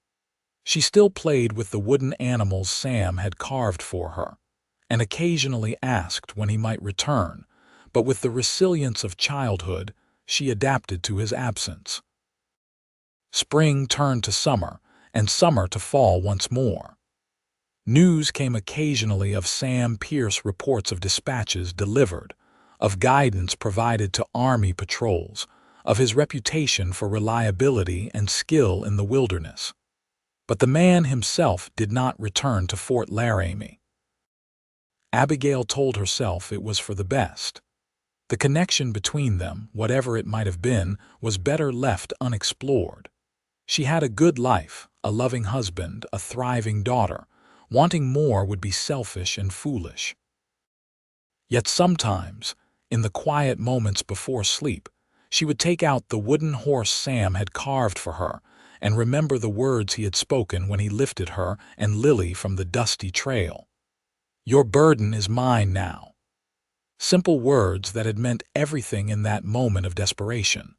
She still played with the wooden animals Sam had carved for her, and occasionally asked when he might return, but with the resilience of childhood, she adapted to his absence. Spring turned to summer, and summer to fall once more. News came occasionally of Sam Pierce, reports of dispatches delivered, of guidance provided to Army patrols, of his reputation for reliability and skill in the wilderness. But the man himself did not return to Fort Laramie. Abigail told herself it was for the best. The connection between them, whatever it might have been, was better left unexplored. She had a good life, a loving husband, a thriving daughter. Wanting more would be selfish and foolish. Yet sometimes, in the quiet moments before sleep, she would take out the wooden horse Sam had carved for her and remember the words he had spoken when he lifted her and Lily from the dusty trail. "Your burden is mine now." Simple words that had meant everything in that moment of desperation.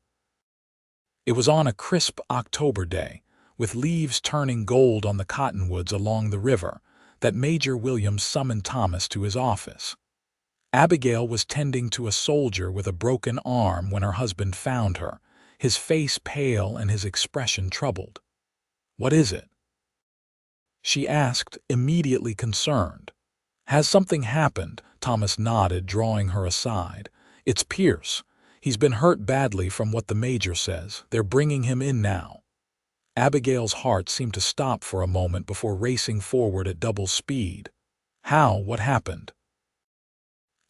It was on a crisp October day, with leaves turning gold on the cottonwoods along the river, that Major Williams summoned Thomas to his office. Abigail was tending to a soldier with a broken arm when her husband found her, his face pale and his expression troubled. "What is it?" she asked, immediately concerned. "Has something happened?" Thomas nodded, drawing her aside. "It's Pierce. He's been hurt badly from what the major says. They're bringing him in now." Abigail's heart seemed to stop for a moment before racing forward at double speed. "How? What happened?"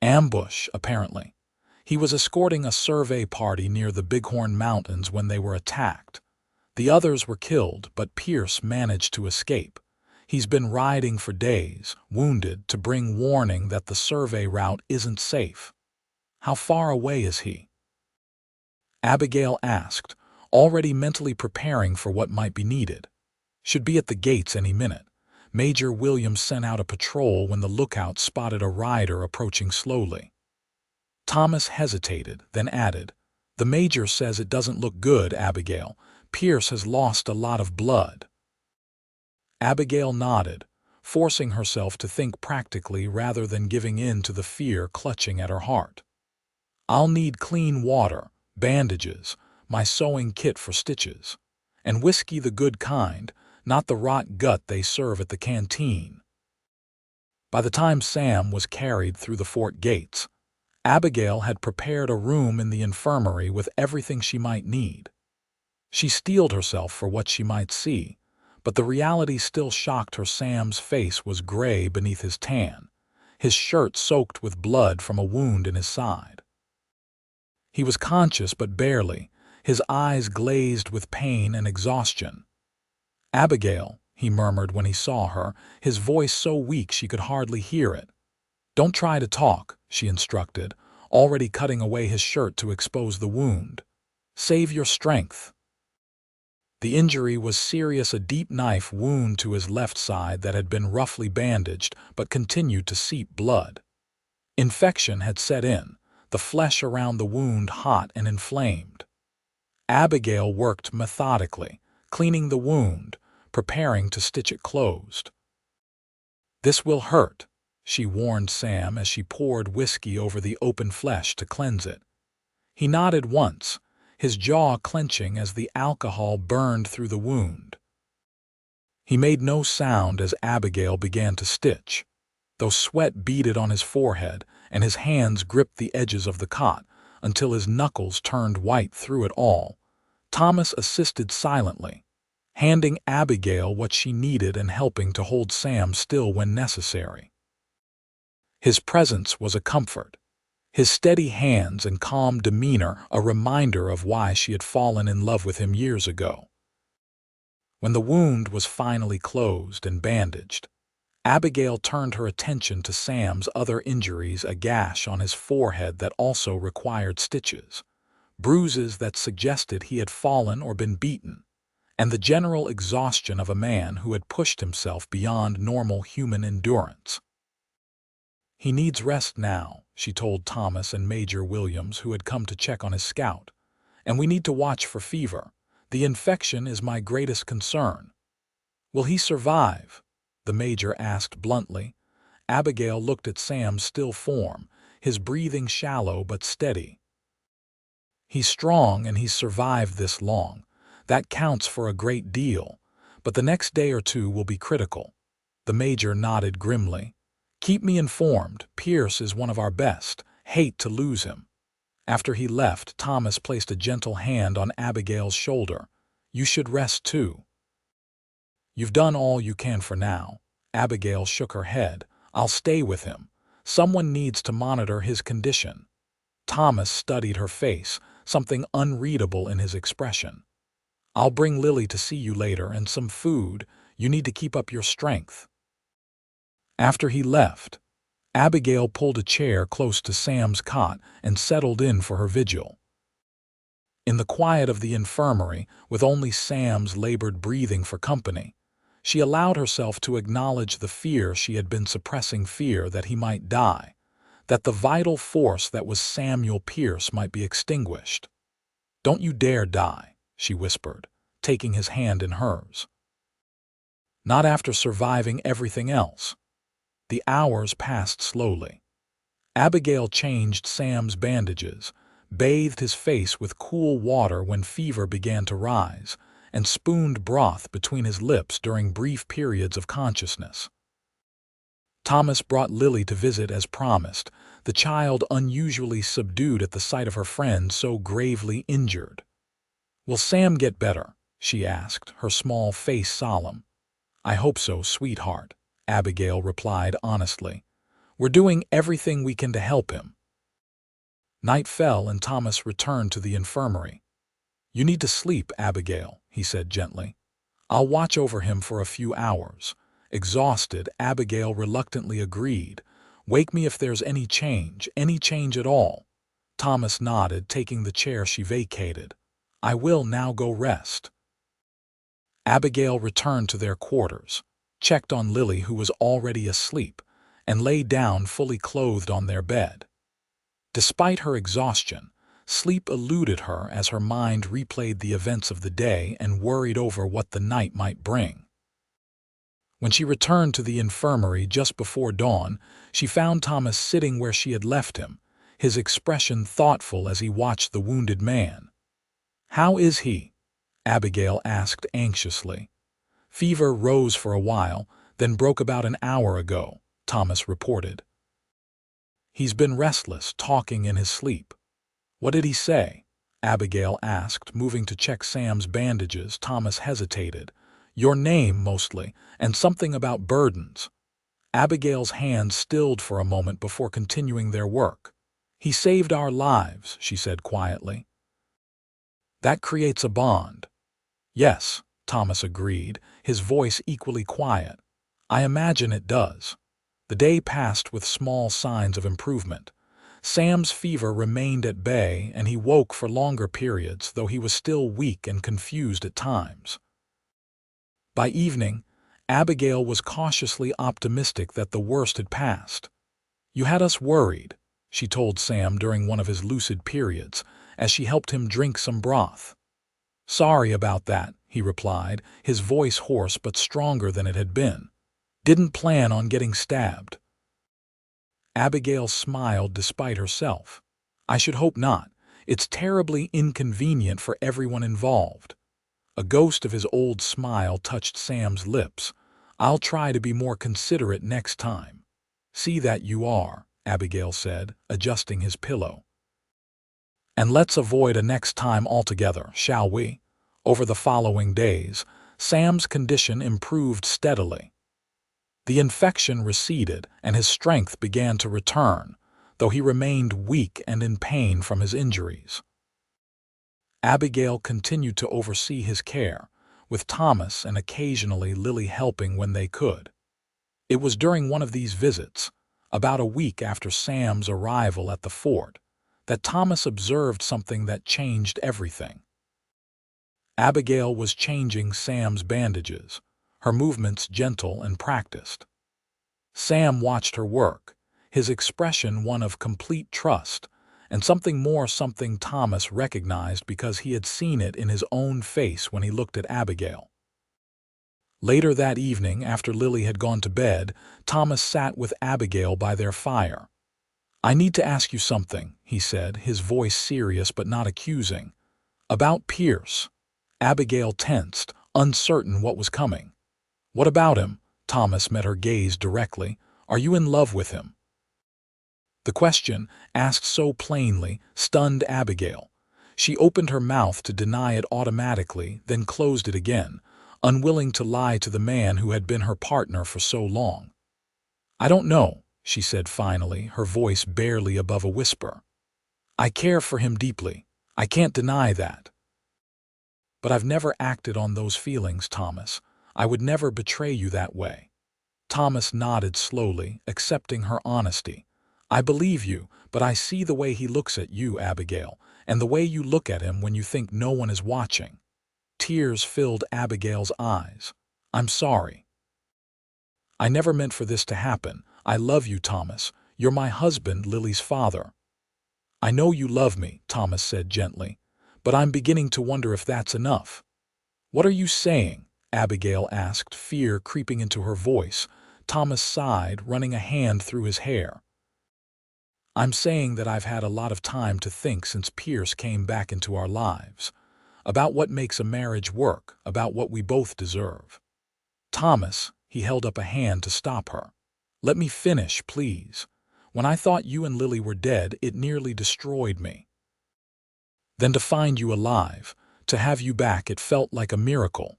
"Ambush, apparently. He was escorting a survey party near the Bighorn Mountains when they were attacked. The others were killed, but Pierce managed to escape. He's been riding for days, wounded, to bring warning that the survey route isn't safe." "How far away is he?" Abigail asked, already mentally preparing for what might be needed. "Should be at the gates any minute. Major Williams sent out a patrol when the lookout spotted a rider approaching slowly." Thomas hesitated, then added, "The major says it doesn't look good, Abigail. Pierce has lost a lot of blood." Abigail nodded, forcing herself to think practically rather than giving in to the fear clutching at her heart. "I'll need clean water, bandages, my sewing kit for stitches, and whiskey the good kind, not the rot gut they serve at the canteen." By the time Sam was carried through the fort gates, Abigail had prepared a room in the infirmary with everything she might need. She steeled herself for what she might see, but the reality still shocked her. Sam's face was gray beneath his tan, his shirt soaked with blood from a wound in his side. He was conscious but barely, his eyes glazed with pain and exhaustion. "Abigail," he murmured when he saw her, his voice so weak she could hardly hear it. "Don't try to talk," she instructed, already cutting away his shirt to expose the wound. "Save your strength." The injury was serious, a deep knife wound to his left side that had been roughly bandaged but continued to seep blood. Infection had set in, the flesh around the wound hot and inflamed. Abigail worked methodically, cleaning the wound, preparing to stitch it closed. "This will hurt," she warned Sam as she poured whiskey over the open flesh to cleanse it. He nodded once, his jaw clenching as the alcohol burned through the wound. He made no sound as Abigail began to stitch, though sweat beaded on his forehead and his hands gripped the edges of the cot until his knuckles turned white through it all. Thomas assisted silently, handing Abigail what she needed and helping to hold Sam still when necessary. His presence was a comfort, his steady hands and calm demeanor a reminder of why she had fallen in love with him years ago. When the wound was finally closed and bandaged, Abigail turned her attention to Sam's other injuries, a gash on his forehead that also required stitches, bruises that suggested he had fallen or been beaten, and the general exhaustion of a man who had pushed himself beyond normal human endurance. "He needs rest now," she told Thomas and Major Williams, who had come to check on his scout, "and we need to watch for fever. The infection is my greatest concern." "Will he survive?" the major asked bluntly. Abigail looked at Sam's still form, his breathing shallow but steady. "He's strong and he's survived this long. That counts for a great deal, but the next day or two will be critical." The major nodded grimly. "Keep me informed. Pierce is one of our best. Hate to lose him." After he left, Thomas placed a gentle hand on Abigail's shoulder. "You should rest too. You've done all you can for now." Abigail shook her head. "I'll stay with him. Someone needs to monitor his condition." Thomas studied her face, something unreadable in his expression. "I'll bring Lily to see you later and some food. You need to keep up your strength." After he left, Abigail pulled a chair close to Sam's cot and settled in for her vigil. In the quiet of the infirmary, with only Sam's labored breathing for company, she allowed herself to acknowledge the fear she had been suppressing, fear that he might die, that the vital force that was Samuel Pierce might be extinguished. "Don't you dare die," she whispered, taking his hand in hers. "Not after surviving everything else." The hours passed slowly. Abigail changed Sam's bandages, bathed his face with cool water when fever began to rise, and spooned broth between his lips during brief periods of consciousness. Thomas brought Lily to visit as promised, the child unusually subdued at the sight of her friend so gravely injured. "Will Sam get better?" she asked, her small face solemn. "I hope so, sweetheart," Abigail replied honestly. "We're doing everything we can to help him." Night fell and Thomas returned to the infirmary. "You need to sleep, Abigail," he said gently. "I'll watch over him for a few hours." Exhausted, Abigail reluctantly agreed. "Wake me if there's any change at all." Thomas nodded, taking the chair she vacated. "I will now go rest." Abigail returned to their quarters, checked on Lily, who was already asleep, and lay down fully clothed on their bed. Despite her exhaustion, sleep eluded her as her mind replayed the events of the day and worried over what the night might bring. When she returned to the infirmary just before dawn, she found Thomas sitting where she had left him, his expression thoughtful as he watched the wounded man. "How is he?" Abigail asked anxiously. "Fever rose for a while, then broke about an hour ago," Thomas reported. He's been restless, talking in his sleep. What did he say? Abigail asked, moving to check Sam's bandages. Thomas hesitated. Your name, mostly, and something about burdens. Abigail's hand stilled for a moment before continuing their work. He saved our lives, she said quietly. That creates a bond. Yes, Thomas agreed, his voice equally quiet. I imagine it does. The day passed with small signs of improvement. Sam's fever remained at bay, and he woke for longer periods, though he was still weak and confused at times. By evening, Abigail was cautiously optimistic that the worst had passed. You had us worried, she told Sam during one of his lucid periods, as she helped him drink some broth. Sorry about that, he replied, his voice hoarse but stronger than it had been. Didn't plan on getting stabbed. Abigail smiled despite herself. I should hope not. It's terribly inconvenient for everyone involved. A ghost of his old smile touched Sam's lips. I'll try to be more considerate next time. See that you are, Abigail said, adjusting his pillow. And let's avoid a next time altogether, shall we? Over the following days, Sam's condition improved steadily. The infection receded, and his strength began to return, though he remained weak and in pain from his injuries. Abigail continued to oversee his care, with Thomas and occasionally Lily helping when they could. It was during one of these visits, about a week after Sam's arrival at the fort, that Thomas observed something that changed everything. Abigail was changing Sam's bandages, her movements gentle and practiced. Sam watched her work, his expression one of complete trust, and something Thomas recognized because he had seen it in his own face when he looked at Abigail. Later that evening, after Lily had gone to bed, Thomas sat with Abigail by their fire. I need to ask you something, he said, his voice serious but not accusing. About Pierce. Abigail tensed, uncertain what was coming. What about him? Thomas met her gaze directly. Are you in love with him? The question, asked so plainly, stunned Abigail. She opened her mouth to deny it automatically, then closed it again, unwilling to lie to the man who had been her partner for so long. I don't know, she said finally, her voice barely above a whisper. I care for him deeply. I can't deny that. But I've never acted on those feelings, Thomas. I would never betray you that way. Thomas nodded slowly, accepting her honesty. I believe you, but I see the way he looks at you, Abigail, and the way you look at him when you think no one is watching. Tears filled Abigail's eyes. I'm sorry. I never meant for this to happen. I love you, Thomas. You're my husband, Lily's father. I know you love me, Thomas said gently, but I'm beginning to wonder if that's enough. What are you saying? Abigail asked, fear creeping into her voice. Thomas sighed, running a hand through his hair. I'm saying that I've had a lot of time to think since Pierce came back into our lives. About what makes a marriage work, about what we both deserve. Thomas, he held up a hand to stop her. Let me finish, please. When I thought you and Lily were dead, it nearly destroyed me. Then to find you alive, to have you back, it felt like a miracle.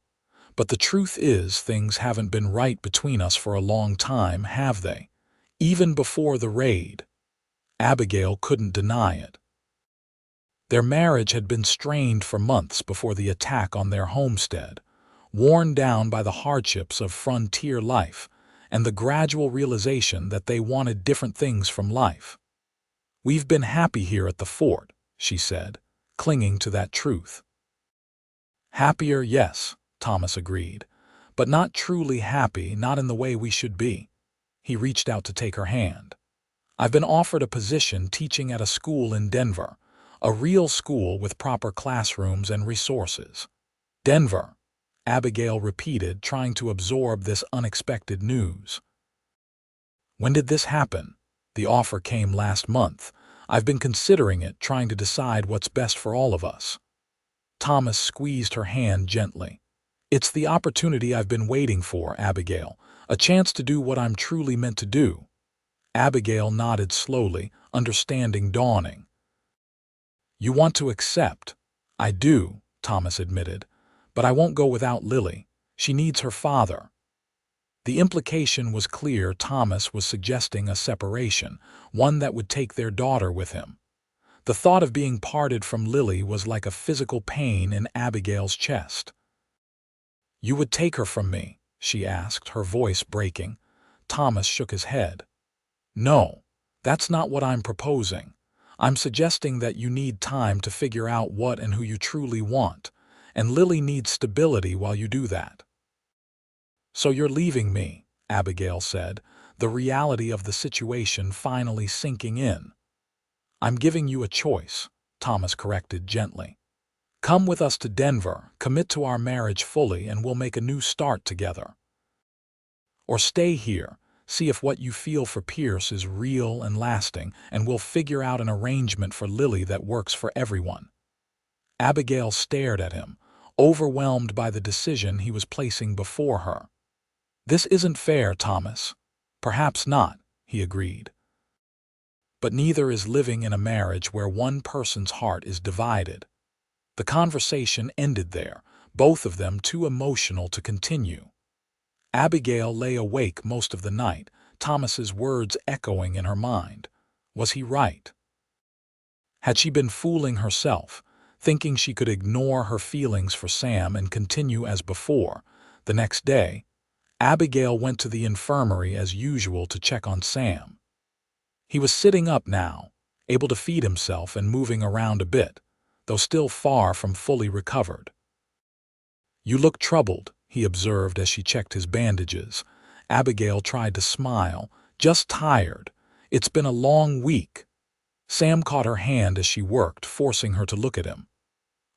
But the truth is, things haven't been right between us for a long time, have they? Even before the raid. Abigail couldn't deny it. Their marriage had been strained for months before the attack on their homestead, worn down by the hardships of frontier life and the gradual realization that they wanted different things from life. We've been happy here at the fort, she said, clinging to that truth. Happier, yes, Thomas agreed, but not truly happy, not in the way we should be. He reached out to take her hand. I've been offered a position teaching at a school in Denver, a real school with proper classrooms and resources. Denver, Abigail repeated, trying to absorb this unexpected news. When did this happen? The offer came last month. I've been considering it, trying to decide what's best for all of us. Thomas squeezed her hand gently. It's the opportunity I've been waiting for, Abigail, a chance to do what I'm truly meant to do. Abigail nodded slowly, understanding dawning. "You want to accept?" "I do," Thomas admitted, "but I won't go without Lily. She needs her father." The implication was clear. Thomas was suggesting a separation, one that would take their daughter with him. The thought of being parted from Lily was like a physical pain in Abigail's chest. "You would take her from me?" she asked, her voice breaking. Thomas shook his head. "No, that's not what I'm proposing. I'm suggesting that you need time to figure out what and who you truly want, and Lily needs stability while you do that." "So you're leaving me," Abigail said, the reality of the situation finally sinking in. "I'm giving you a choice," Thomas corrected gently. "Come with us to Denver, commit to our marriage fully, and we'll make a new start together. Or stay here, see if what you feel for Pierce is real and lasting, and we'll figure out an arrangement for Lily that works for everyone." Abigail stared at him, overwhelmed by the decision he was placing before her. "This isn't fair, Thomas." "Perhaps not," he agreed. "But neither is living in a marriage where one person's heart is divided." The conversation ended there, both of them too emotional to continue. Abigail lay awake most of the night, Thomas's words echoing in her mind. Was he right? Had she been fooling herself, thinking she could ignore her feelings for Sam and continue as before? The next day, Abigail went to the infirmary as usual to check on Sam. He was sitting up now, able to feed himself and moving around a bit, though still far from fully recovered. "You look troubled," he observed as she checked his bandages. Abigail tried to smile. "Just tired. It's been a long week." Sam caught her hand as she worked, forcing her to look at him.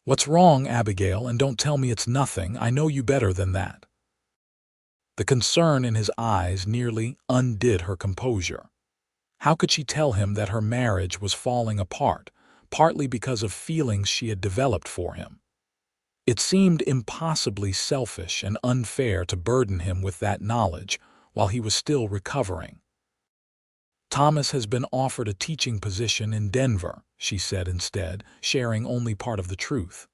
"What's wrong, Abigail? And don't tell me it's nothing. I know you better than that." The concern in his eyes nearly undid her composure. How could she tell him that her marriage was falling apart, partly because of feelings she had developed for him? It seemed impossibly selfish and unfair to burden him with that knowledge while he was still recovering. "Thomas has been offered a teaching position in Denver," she said instead, sharing only part of the truth.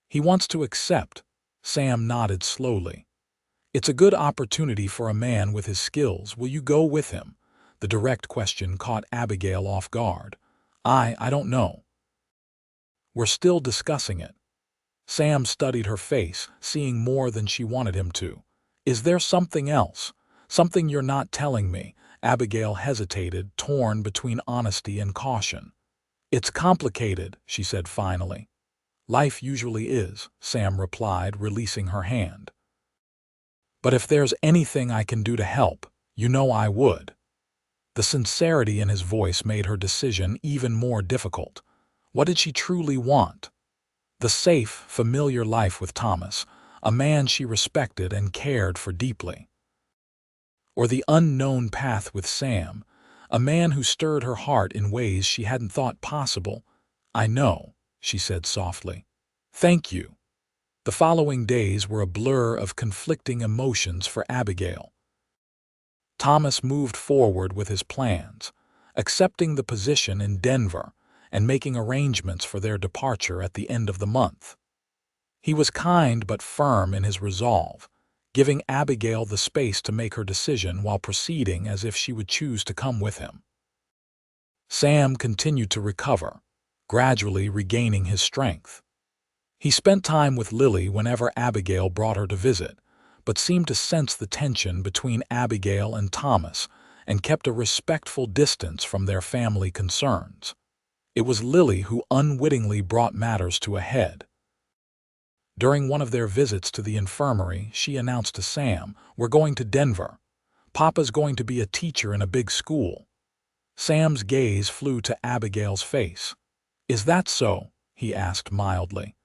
"He wants to accept." Sam nodded slowly. "It's a good opportunity for a man with his skills. Will you go with him?" The direct question caught Abigail off guard. I don't know. We're still discussing it." Sam studied her face, seeing more than she wanted him to. "Is there something else? Something you're not telling me?" Abigail hesitated, torn between honesty and caution. "It's complicated," she said finally. "Life usually is," Sam replied, releasing her hand. "But if there's anything I can do to help, you know I would." The sincerity in his voice made her decision even more difficult. What did she truly want? The safe, familiar life with Thomas, a man she respected and cared for deeply. Or the unknown path with Sam, a man who stirred her heart in ways she hadn't thought possible? "I know," she said softly. "Thank you." The following days were a blur of conflicting emotions for Abigail. Thomas moved forward with his plans, accepting the position in Denver and making arrangements for their departure at the end of the month. He was kind but firm in his resolve, giving Abigail the space to make her decision while proceeding as if she would choose to come with him. Sam continued to recover, gradually regaining his strength. He spent time with Lily whenever Abigail brought her to visit, but seemed to sense the tension between Abigail and Thomas and kept a respectful distance from their family concerns. It was Lily who unwittingly brought matters to a head. During one of their visits to the infirmary, she announced to Sam, "We're going to Denver. Papa's going to be a teacher in a big school." Sam's gaze flew to Abigail's face. "Is that so?" he asked mildly.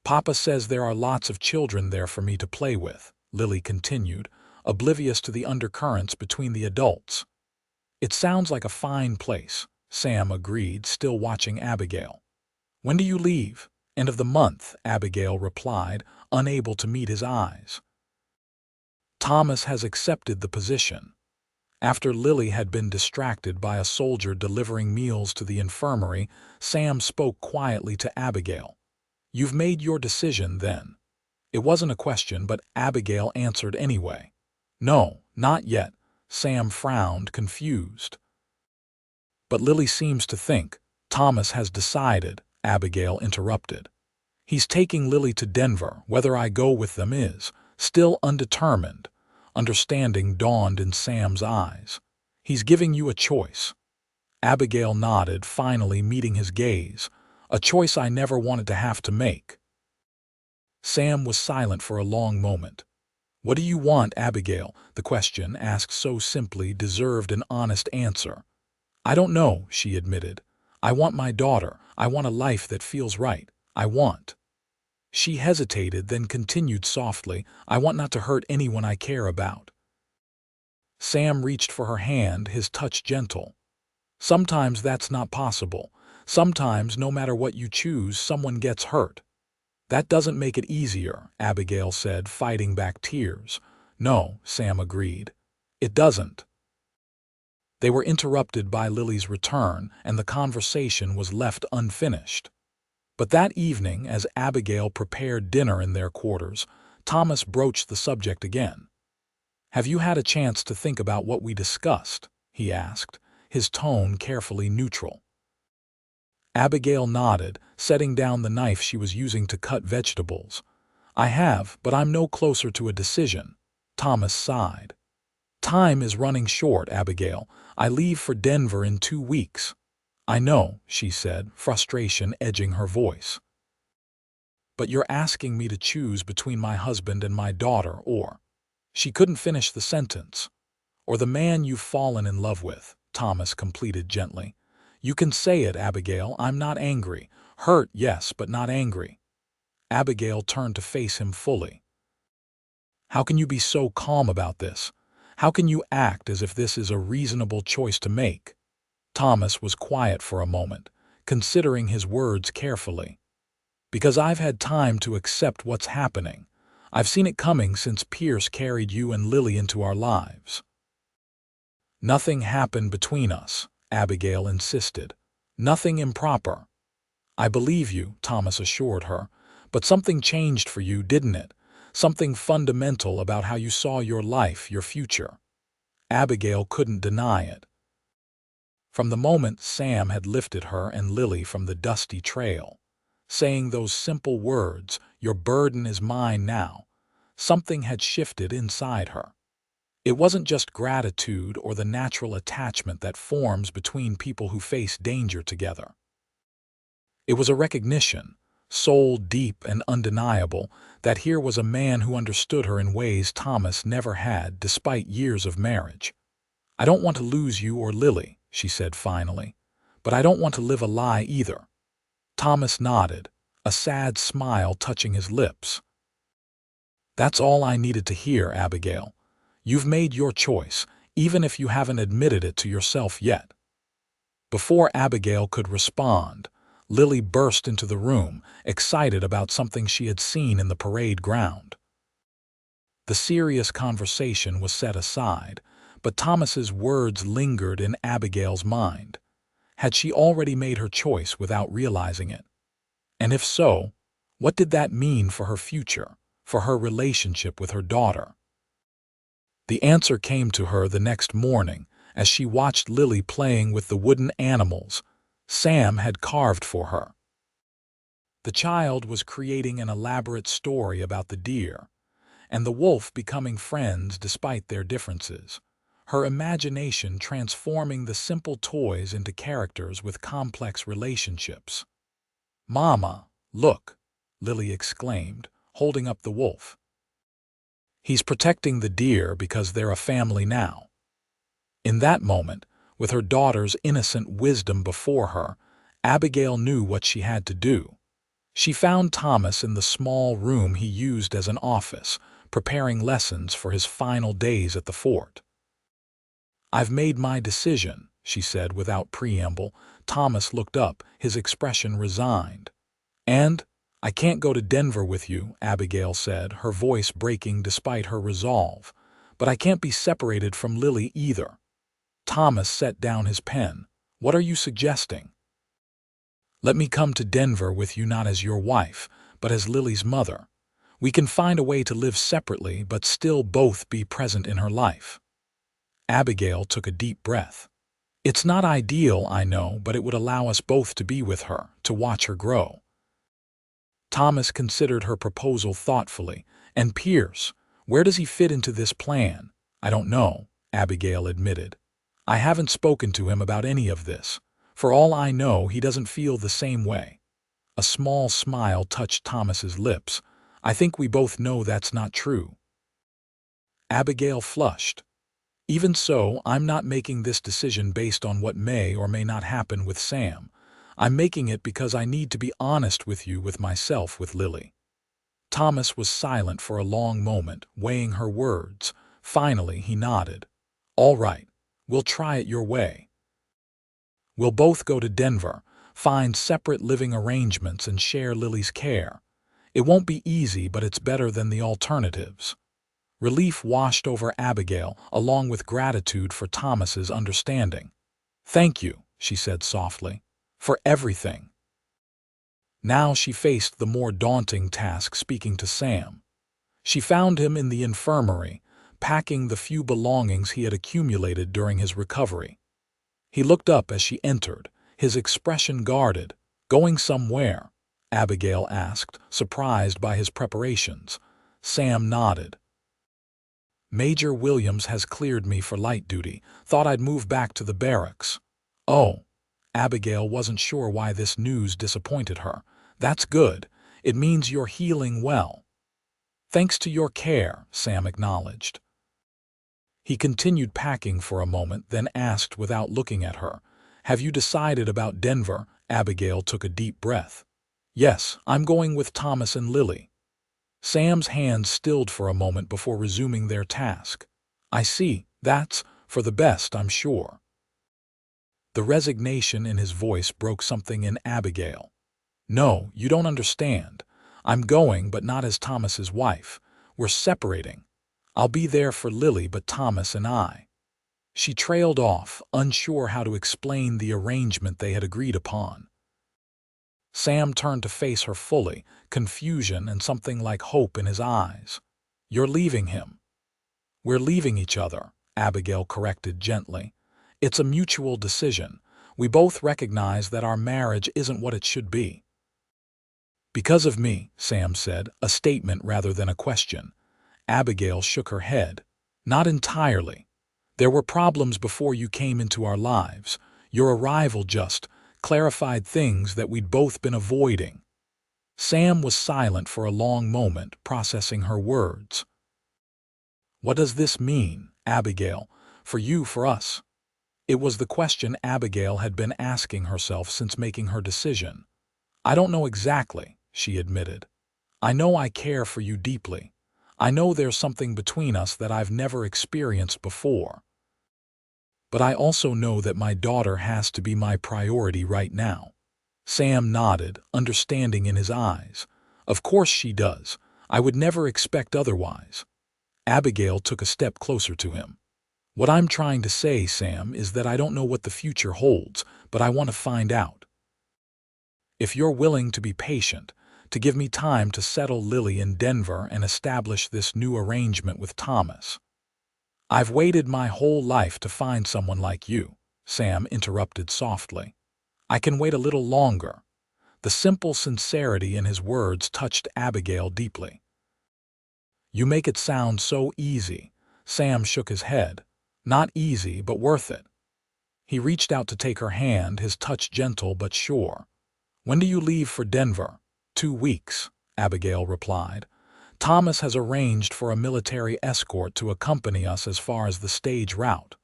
"Papa says there are lots of children there for me to play with," Lily continued, oblivious to the undercurrents between the adults. "It sounds like a fine place," Sam agreed, still watching Abigail. "When do you leave?" "End of the month," Abigail replied, unable to meet his eyes. "Thomas has accepted the position." After Lily had been distracted by a soldier delivering meals to the infirmary, Sam spoke quietly to Abigail. "You've made your decision, then." It wasn't a question, but Abigail answered anyway. "No, not yet." Sam frowned, confused. "But Lily seems to think." "Thomas has decided," Abigail interrupted. "He's taking Lily to Denver. Whether I go with them is still undetermined." Understanding dawned in Sam's eyes. "He's giving you a choice." Abigail nodded, finally meeting his gaze. "A choice I never wanted to have to make." Sam was silent for a long moment. "What do you want, Abigail?" The question, asked so simply, deserved an honest answer. "I don't know," she admitted. "I want my daughter. I want a life that feels right. I want—" She hesitated, then continued softly, "I want not to hurt anyone I care about." Sam reached for her hand, his touch gentle. "Sometimes that's not possible. Sometimes, no matter what you choose, someone gets hurt." "That doesn't make it easier," Abigail said, fighting back tears. "No," Sam agreed. "It doesn't." They were interrupted by Lily's return, and the conversation was left unfinished. But that evening, as Abigail prepared dinner in their quarters, Thomas broached the subject again. "Have you had a chance to think about what we discussed?" he asked, his tone carefully neutral. Abigail nodded, setting down the knife she was using to cut vegetables. "I have, but I'm no closer to a decision." Thomas sighed. "Time is running short, Abigail. I leave for Denver in 2 weeks." "I know," she said, frustration edging her voice. "But you're asking me to choose between my husband and my daughter, or—" She couldn't finish the sentence. "Or the man you've fallen in love with," Thomas completed gently. "You can say it, Abigail. I'm not angry. Hurt, yes, but not angry." Abigail turned to face him fully. "How can you be so calm about this? How can you act as if this is a reasonable choice to make?" Thomas was quiet for a moment, considering his words carefully. "Because I've had time to accept what's happening. I've seen it coming since Pierce carried you and Lily into our lives." "Nothing happened between us," Abigail insisted. "Nothing improper." "I believe you," Thomas assured her. "But something changed for you, didn't it? Something fundamental about how you saw your life, your future." Abigail couldn't deny it. From the moment Sam had lifted her and Lily from the dusty trail, saying those simple words, "Your burden is mine now," something had shifted inside her. It wasn't just gratitude or the natural attachment that forms between people who face danger together. It was a recognition, soul deep and undeniable, that here was a man who understood her in ways Thomas never had, despite years of marriage. "I don't want to lose you or Lily," she said finally, "but I don't want to live a lie either." Thomas nodded, a sad smile touching his lips. "That's all I needed to hear, Abigail. You've made your choice, even if you haven't admitted it to yourself yet." Before Abigail could respond, Lily burst into the room, excited about something she had seen in the parade ground. The serious conversation was set aside, but Thomas's words lingered in Abigail's mind. Had she already made her choice without realizing it? And if so, what did that mean for her future, for her relationship with her daughter? The answer came to her the next morning as she watched Lily playing with the wooden animals Sam had carved for her. The child was creating an elaborate story about the deer and the wolf becoming friends despite their differences, her imagination transforming the simple toys into characters with complex relationships. "Mama, look," Lily exclaimed, holding up the wolf. "He's protecting the deer because they're a family now." In that moment, with her daughter's innocent wisdom before her, Abigail knew what she had to do. She found Thomas in the small room he used as an office, preparing lessons for his final days at the fort. "I've made my decision," she said without preamble. Thomas looked up, his expression resigned. "And I can't go to Denver with you," Abigail said, her voice breaking despite her resolve. "But I can't be separated from Lily either." Thomas set down his pen. What are you suggesting? Let me come to Denver with you not as your wife, but as Lily's mother. We can find a way to live separately but still both be present in her life. Abigail took a deep breath. It's not ideal, I know, but it would allow us both to be with her, to watch her grow. Thomas considered her proposal thoughtfully. And Pierce, where does he fit into this plan? I don't know, Abigail admitted. I haven't spoken to him about any of this. For all I know, he doesn't feel the same way. A small smile touched Thomas's lips. I think we both know that's not true. Abigail flushed. Even so, I'm not making this decision based on what may or may not happen with Sam. I'm making it because I need to be honest with you, with myself, with Lily. Thomas was silent for a long moment, weighing her words. Finally, he nodded. All right, we'll try it your way. We'll both go to Denver, find separate living arrangements and share Lily's care. It won't be easy, but it's better than the alternatives. Relief washed over Abigail, along with gratitude for Thomas's understanding. Thank you, she said softly, for everything. Now she faced the more daunting task, speaking to Sam. She found him in the infirmary, packing the few belongings he had accumulated during his recovery. He looked up as she entered, his expression guarded. Going somewhere? Abigail asked, surprised by his preparations. Sam nodded. Major Williams has cleared me for light duty. Thought I'd move back to the barracks. Oh. Abigail wasn't sure why this news disappointed her. That's good. It means you're healing well. Thanks to your care, Sam acknowledged. He continued packing for a moment, then asked without looking at her, Have you decided about Denver? Abigail took a deep breath. Yes, I'm going with Thomas and Lily. Sam's hands stilled for a moment before resuming their task. I see. That's for the best, I'm sure. The resignation in his voice broke something in Abigail. No, you don't understand. I'm going, but not as Thomas's wife. We're separating. I'll be there for Lily, but Thomas and I. She trailed off, unsure how to explain the arrangement they had agreed upon. Sam turned to face her fully, confusion and something like hope in his eyes. You're leaving him. We're leaving each other, Abigail corrected gently. It's a mutual decision. We both recognize that our marriage isn't what it should be. Because of me, Sam said, a statement rather than a question. Abigail shook her head. Not entirely. There were problems before you came into our lives. Your arrival just clarified things that we'd both been avoiding. Sam was silent for a long moment, processing her words. What does this mean, Abigail? For you, for us? It was the question Abigail had been asking herself since making her decision. I don't know exactly, she admitted. I know I care for you deeply. I know there's something between us that I've never experienced before. But I also know that my daughter has to be my priority right now. Sam nodded, understanding in his eyes. Of course she does. I would never expect otherwise. Abigail took a step closer to him. What I'm trying to say, Sam, is that I don't know what the future holds, but I want to find out. If you're willing to be patient, to give me time to settle Lily in Denver and establish this new arrangement with Thomas. I've waited my whole life to find someone like you, Sam interrupted softly. I can wait a little longer. The simple sincerity in his words touched Abigail deeply. You make it sound so easy. Sam shook his head. Not easy, but worth it. He reached out to take her hand, his touch gentle but sure. When do you leave for Denver? 2 weeks, Abigail replied. Thomas has arranged for a military escort to accompany us as far as the stage route.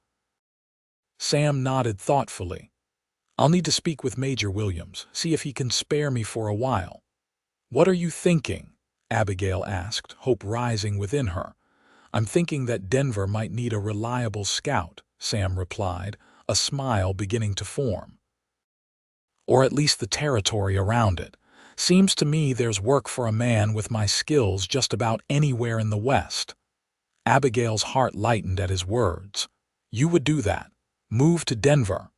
Sam nodded thoughtfully. I'll need to speak with Major Williams, see if he can spare me for a while. What are you thinking? Abigail asked, hope rising within her. I'm thinking that Denver might need a reliable scout, Sam replied, a smile beginning to form. Or at least the territory around it. Seems to me there's work for a man with my skills just about anywhere in the West. Abigail's heart lightened at his words. You would do that. Move to Denver.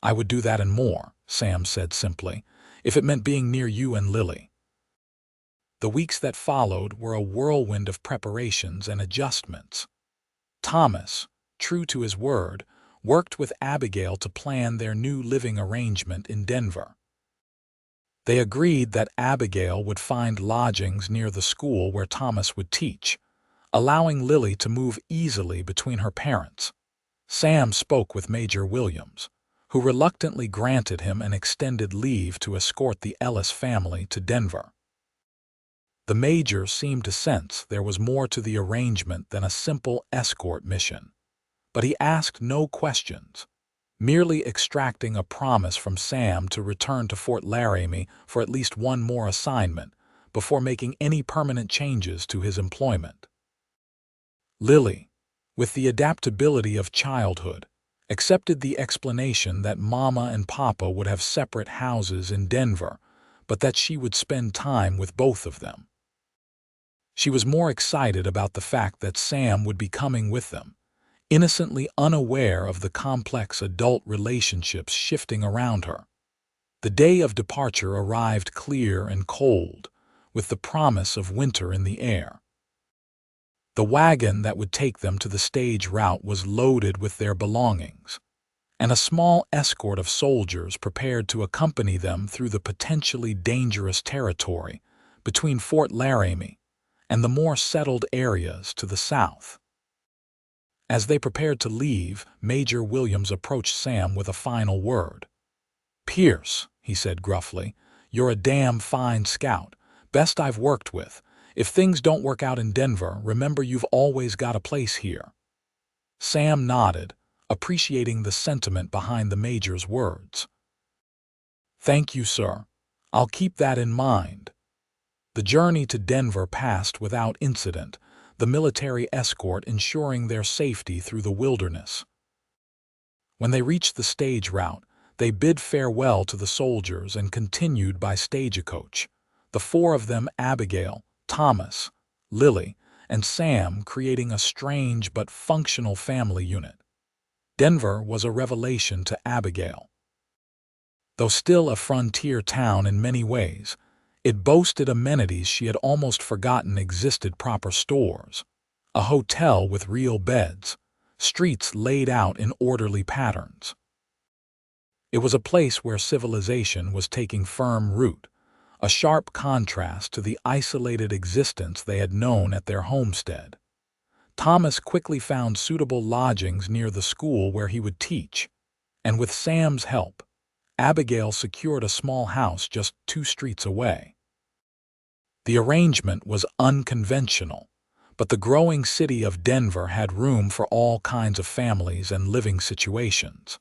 I would do that and more, Sam said simply, if it meant being near you and Lily. The weeks that followed were a whirlwind of preparations and adjustments. Thomas, true to his word, worked with Abigail to plan their new living arrangement in Denver. They agreed that Abigail would find lodgings near the school where Thomas would teach, allowing Lily to move easily between her parents. Sam spoke with Major Williams, who reluctantly granted him an extended leave to escort the Ellis family to Denver. The Major seemed to sense there was more to the arrangement than a simple escort mission, but he asked no questions, merely extracting a promise from Sam to return to Fort Laramie for at least one more assignment before making any permanent changes to his employment. Lily, with the adaptability of childhood, accepted the explanation that Mama and Papa would have separate houses in Denver, but that she would spend time with both of them. She was more excited about the fact that Sam would be coming with them, innocently unaware of the complex adult relationships shifting around her. The day of departure arrived clear and cold, with the promise of winter in the air. The wagon that would take them to the stage route was loaded with their belongings, and a small escort of soldiers prepared to accompany them through the potentially dangerous territory between Fort Laramie and the more settled areas to the south. As they prepared to leave, Major Williams approached Sam with a final word. "Pierce," he said gruffly, "you're a damn fine scout, best I've worked with. If things don't work out in Denver, remember you've always got a place here." Sam nodded, appreciating the sentiment behind the Major's words. "Thank you, sir. I'll keep that in mind." The journey to Denver passed without incident, the military escort ensuring their safety through the wilderness. When they reached the stage route, they bid farewell to the soldiers and continued by stagecoach, the four of them, Abigail, Thomas, Lily, and Sam, creating a strange but functional family unit. Denver was a revelation to Abigail. Though still a frontier town in many ways, it boasted amenities she had almost forgotten existed: proper stores, a hotel with real beds, streets laid out in orderly patterns. It was a place where civilization was taking firm root, a sharp contrast to the isolated existence they had known at their homestead. Thomas quickly found suitable lodgings near the school where he would teach, and with Sam's help, Abigail secured a small house just 2 streets away. The arrangement was unconventional, but the growing city of Denver had room for all kinds of families and living situations.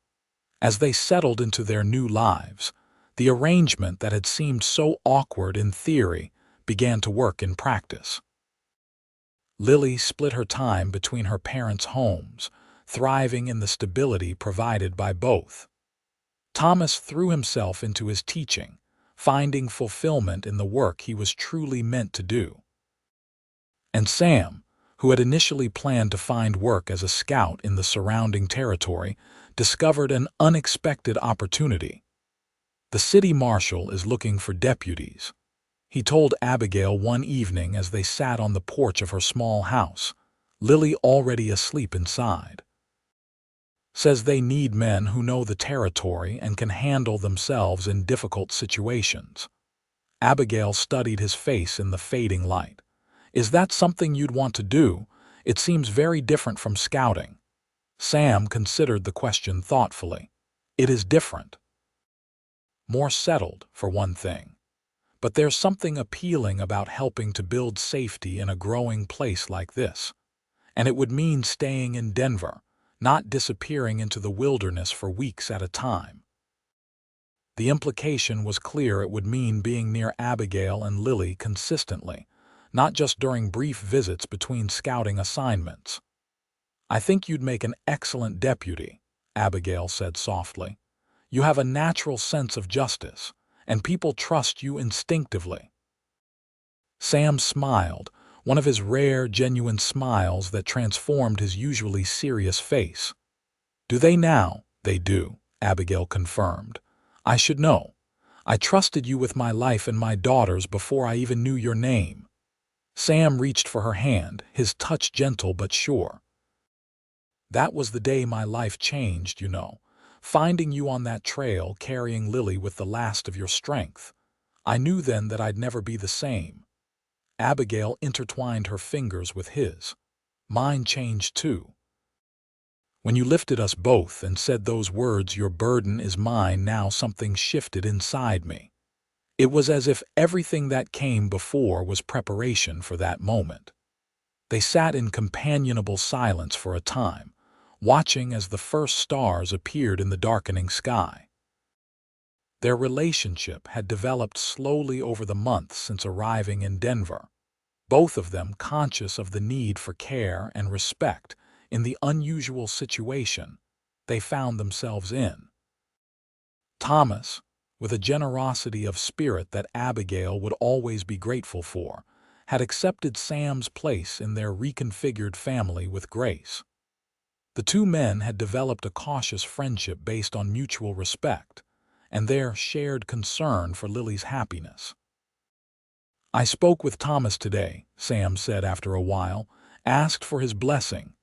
As they settled into their new lives, the arrangement that had seemed so awkward in theory began to work in practice. Lily split her time between her parents' homes, thriving in the stability provided by both. Thomas threw himself into his teaching, finding fulfillment in the work he was truly meant to do. And Sam, who had initially planned to find work as a scout in the surrounding territory, discovered an unexpected opportunity. "The city marshal is looking for deputies," he told Abigail one evening as they sat on the porch of her small house, Lily already asleep inside. "Says they need men who know the territory and can handle themselves in difficult situations." Abigail studied his face in the fading light. "Is that something you'd want to do? It seems very different from scouting." Sam considered the question thoughtfully. "It is different. More settled, for one thing. But there's something appealing about helping to build safety in a growing place like this. And it would mean staying in Denver, not disappearing into the wilderness for weeks at a time." The implication was clear: it would mean being near Abigail and Lily consistently, not just during brief visits between scouting assignments. "I think you'd make an excellent deputy," Abigail said softly. "You have a natural sense of justice, and people trust you instinctively." Sam smiled, one of his rare, genuine smiles that transformed his usually serious face. "Do they now?" "They do," Abigail confirmed. "I should know. I trusted you with my life and my daughter's before I even knew your name." Sam reached for her hand, his touch gentle but sure. "That was the day my life changed, you know. Finding you on that trail, carrying Lily with the last of your strength. I knew then that I'd never be the same." Abigail intertwined her fingers with his. "Mine changed too. When you lifted us both and said those words, 'Your burden is mine now,' something shifted inside me. It was as if everything that came before was preparation for that moment." They sat in companionable silence for a time, watching as the first stars appeared in the darkening sky. Their relationship had developed slowly over the months since arriving in Denver, both of them conscious of the need for care and respect in the unusual situation they found themselves in. Thomas, with a generosity of spirit that Abigail would always be grateful for, had accepted Sam's place in their reconfigured family with grace. The two men had developed a cautious friendship based on mutual respect and their shared concern for Lily's happiness. "I spoke with Thomas today," Sam said after a while, "asked for his blessing."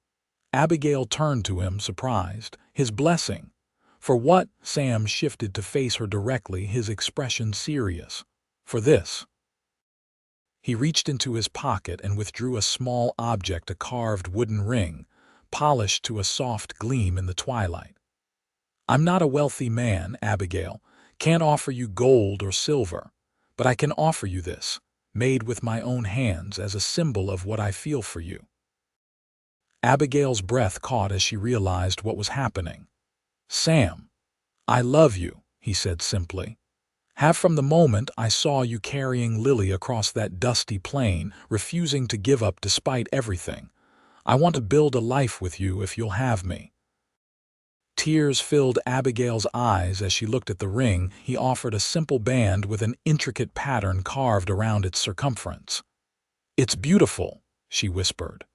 Abigail turned to him, surprised. "His blessing? For what?" Sam shifted to face her directly, his expression serious. "For this." He reached into his pocket and withdrew a small object, a carved wooden ring, polished to a soft gleam in the twilight. "I'm not a wealthy man, Abigail, can't offer you gold or silver, but I can offer you this, made with my own hands, as a symbol of what I feel for you." Abigail's breath caught as she realized what was happening. "Sam, I love you," he said simply. "Have from the moment I saw you carrying Lily across that dusty plain, refusing to give up despite everything. I want to build a life with you if you'll have me." Tears filled Abigail's eyes as she looked at the ring he offered, a simple band with an intricate pattern carved around its circumference. "It's beautiful," she whispered.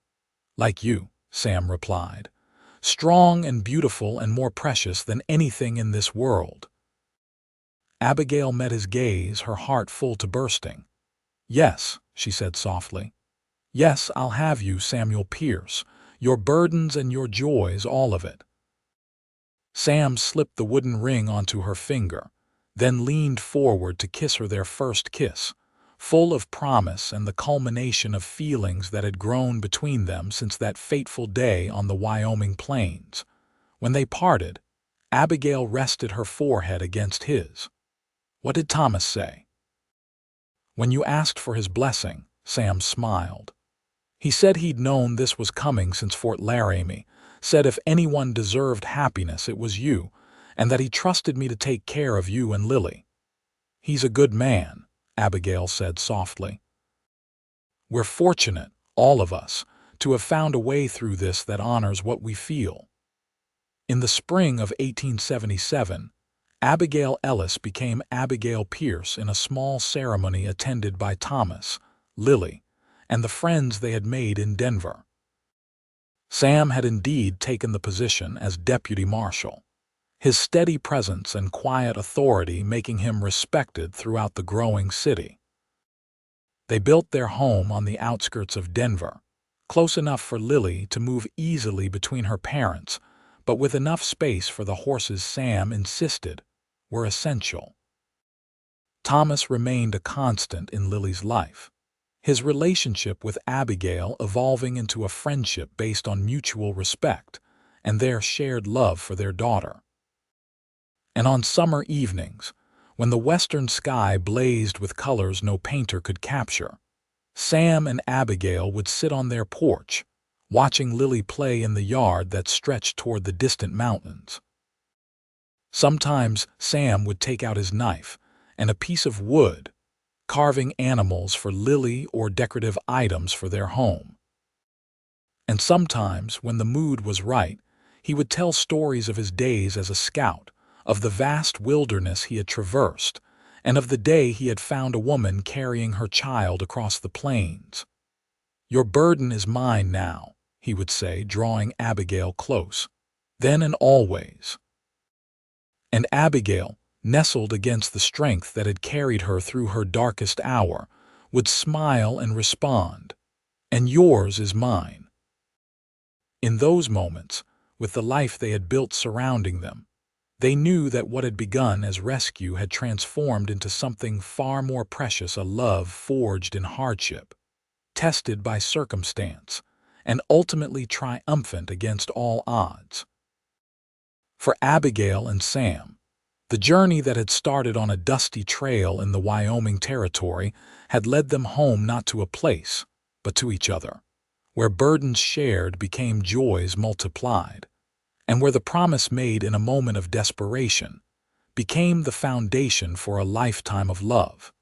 "Like you," Sam replied. "Strong and beautiful and more precious than anything in this world." Abigail met his gaze, her heart full to bursting. "Yes," she said softly. "Yes, I'll have you, Samuel Pierce. Your burdens and your joys, all of it." Sam slipped the wooden ring onto her finger, then leaned forward to kiss her, their first kiss, full of promise and the culmination of feelings that had grown between them since that fateful day on the Wyoming plains. When they parted, Abigail rested her forehead against his. "What did Thomas say?" "When you asked for his blessing," Sam smiled. "He said he'd known this was coming since Fort Laramie, said if anyone deserved happiness it was you, and that he trusted me to take care of you and Lily." "He's a good man," Abigail said softly. "We're fortunate, all of us, to have found a way through this that honors what we feel." In the spring of 1877, Abigail Ellis became Abigail Pierce in a small ceremony attended by Thomas, Lily, and the friends they had made in Denver. Sam had indeed taken the position as deputy marshal, his steady presence and quiet authority making him respected throughout the growing city. They built their home on the outskirts of Denver, close enough for Lily to move easily between her parents, but with enough space for the horses Sam insisted were essential. Thomas remained a constant in Lily's life, his relationship with Abigail evolving into a friendship based on mutual respect and their shared love for their daughter. And on summer evenings, when the western sky blazed with colors no painter could capture, Sam and Abigail would sit on their porch, watching Lily play in the yard that stretched toward the distant mountains. Sometimes Sam would take out his knife and a piece of wood, carving animals for Lily or decorative items for their home. And sometimes, when the mood was right, he would tell stories of his days as a scout, of the vast wilderness he had traversed, and of the day he had found a woman carrying her child across the plains. "Your burden is mine now," he would say, drawing Abigail close. "Then and always." And Abigail, nestled against the strength that had carried her through her darkest hour, would smile and respond, "And yours is mine." In those moments, with the life they had built surrounding them, they knew that what had begun as rescue had transformed into something far more precious, a love forged in hardship, tested by circumstance, and ultimately triumphant against all odds. For Abigail and Sam, the journey that had started on a dusty trail in the Wyoming Territory had led them home, not to a place, but to each other, where burdens shared became joys multiplied, and where the promise made in a moment of desperation became the foundation for a lifetime of love.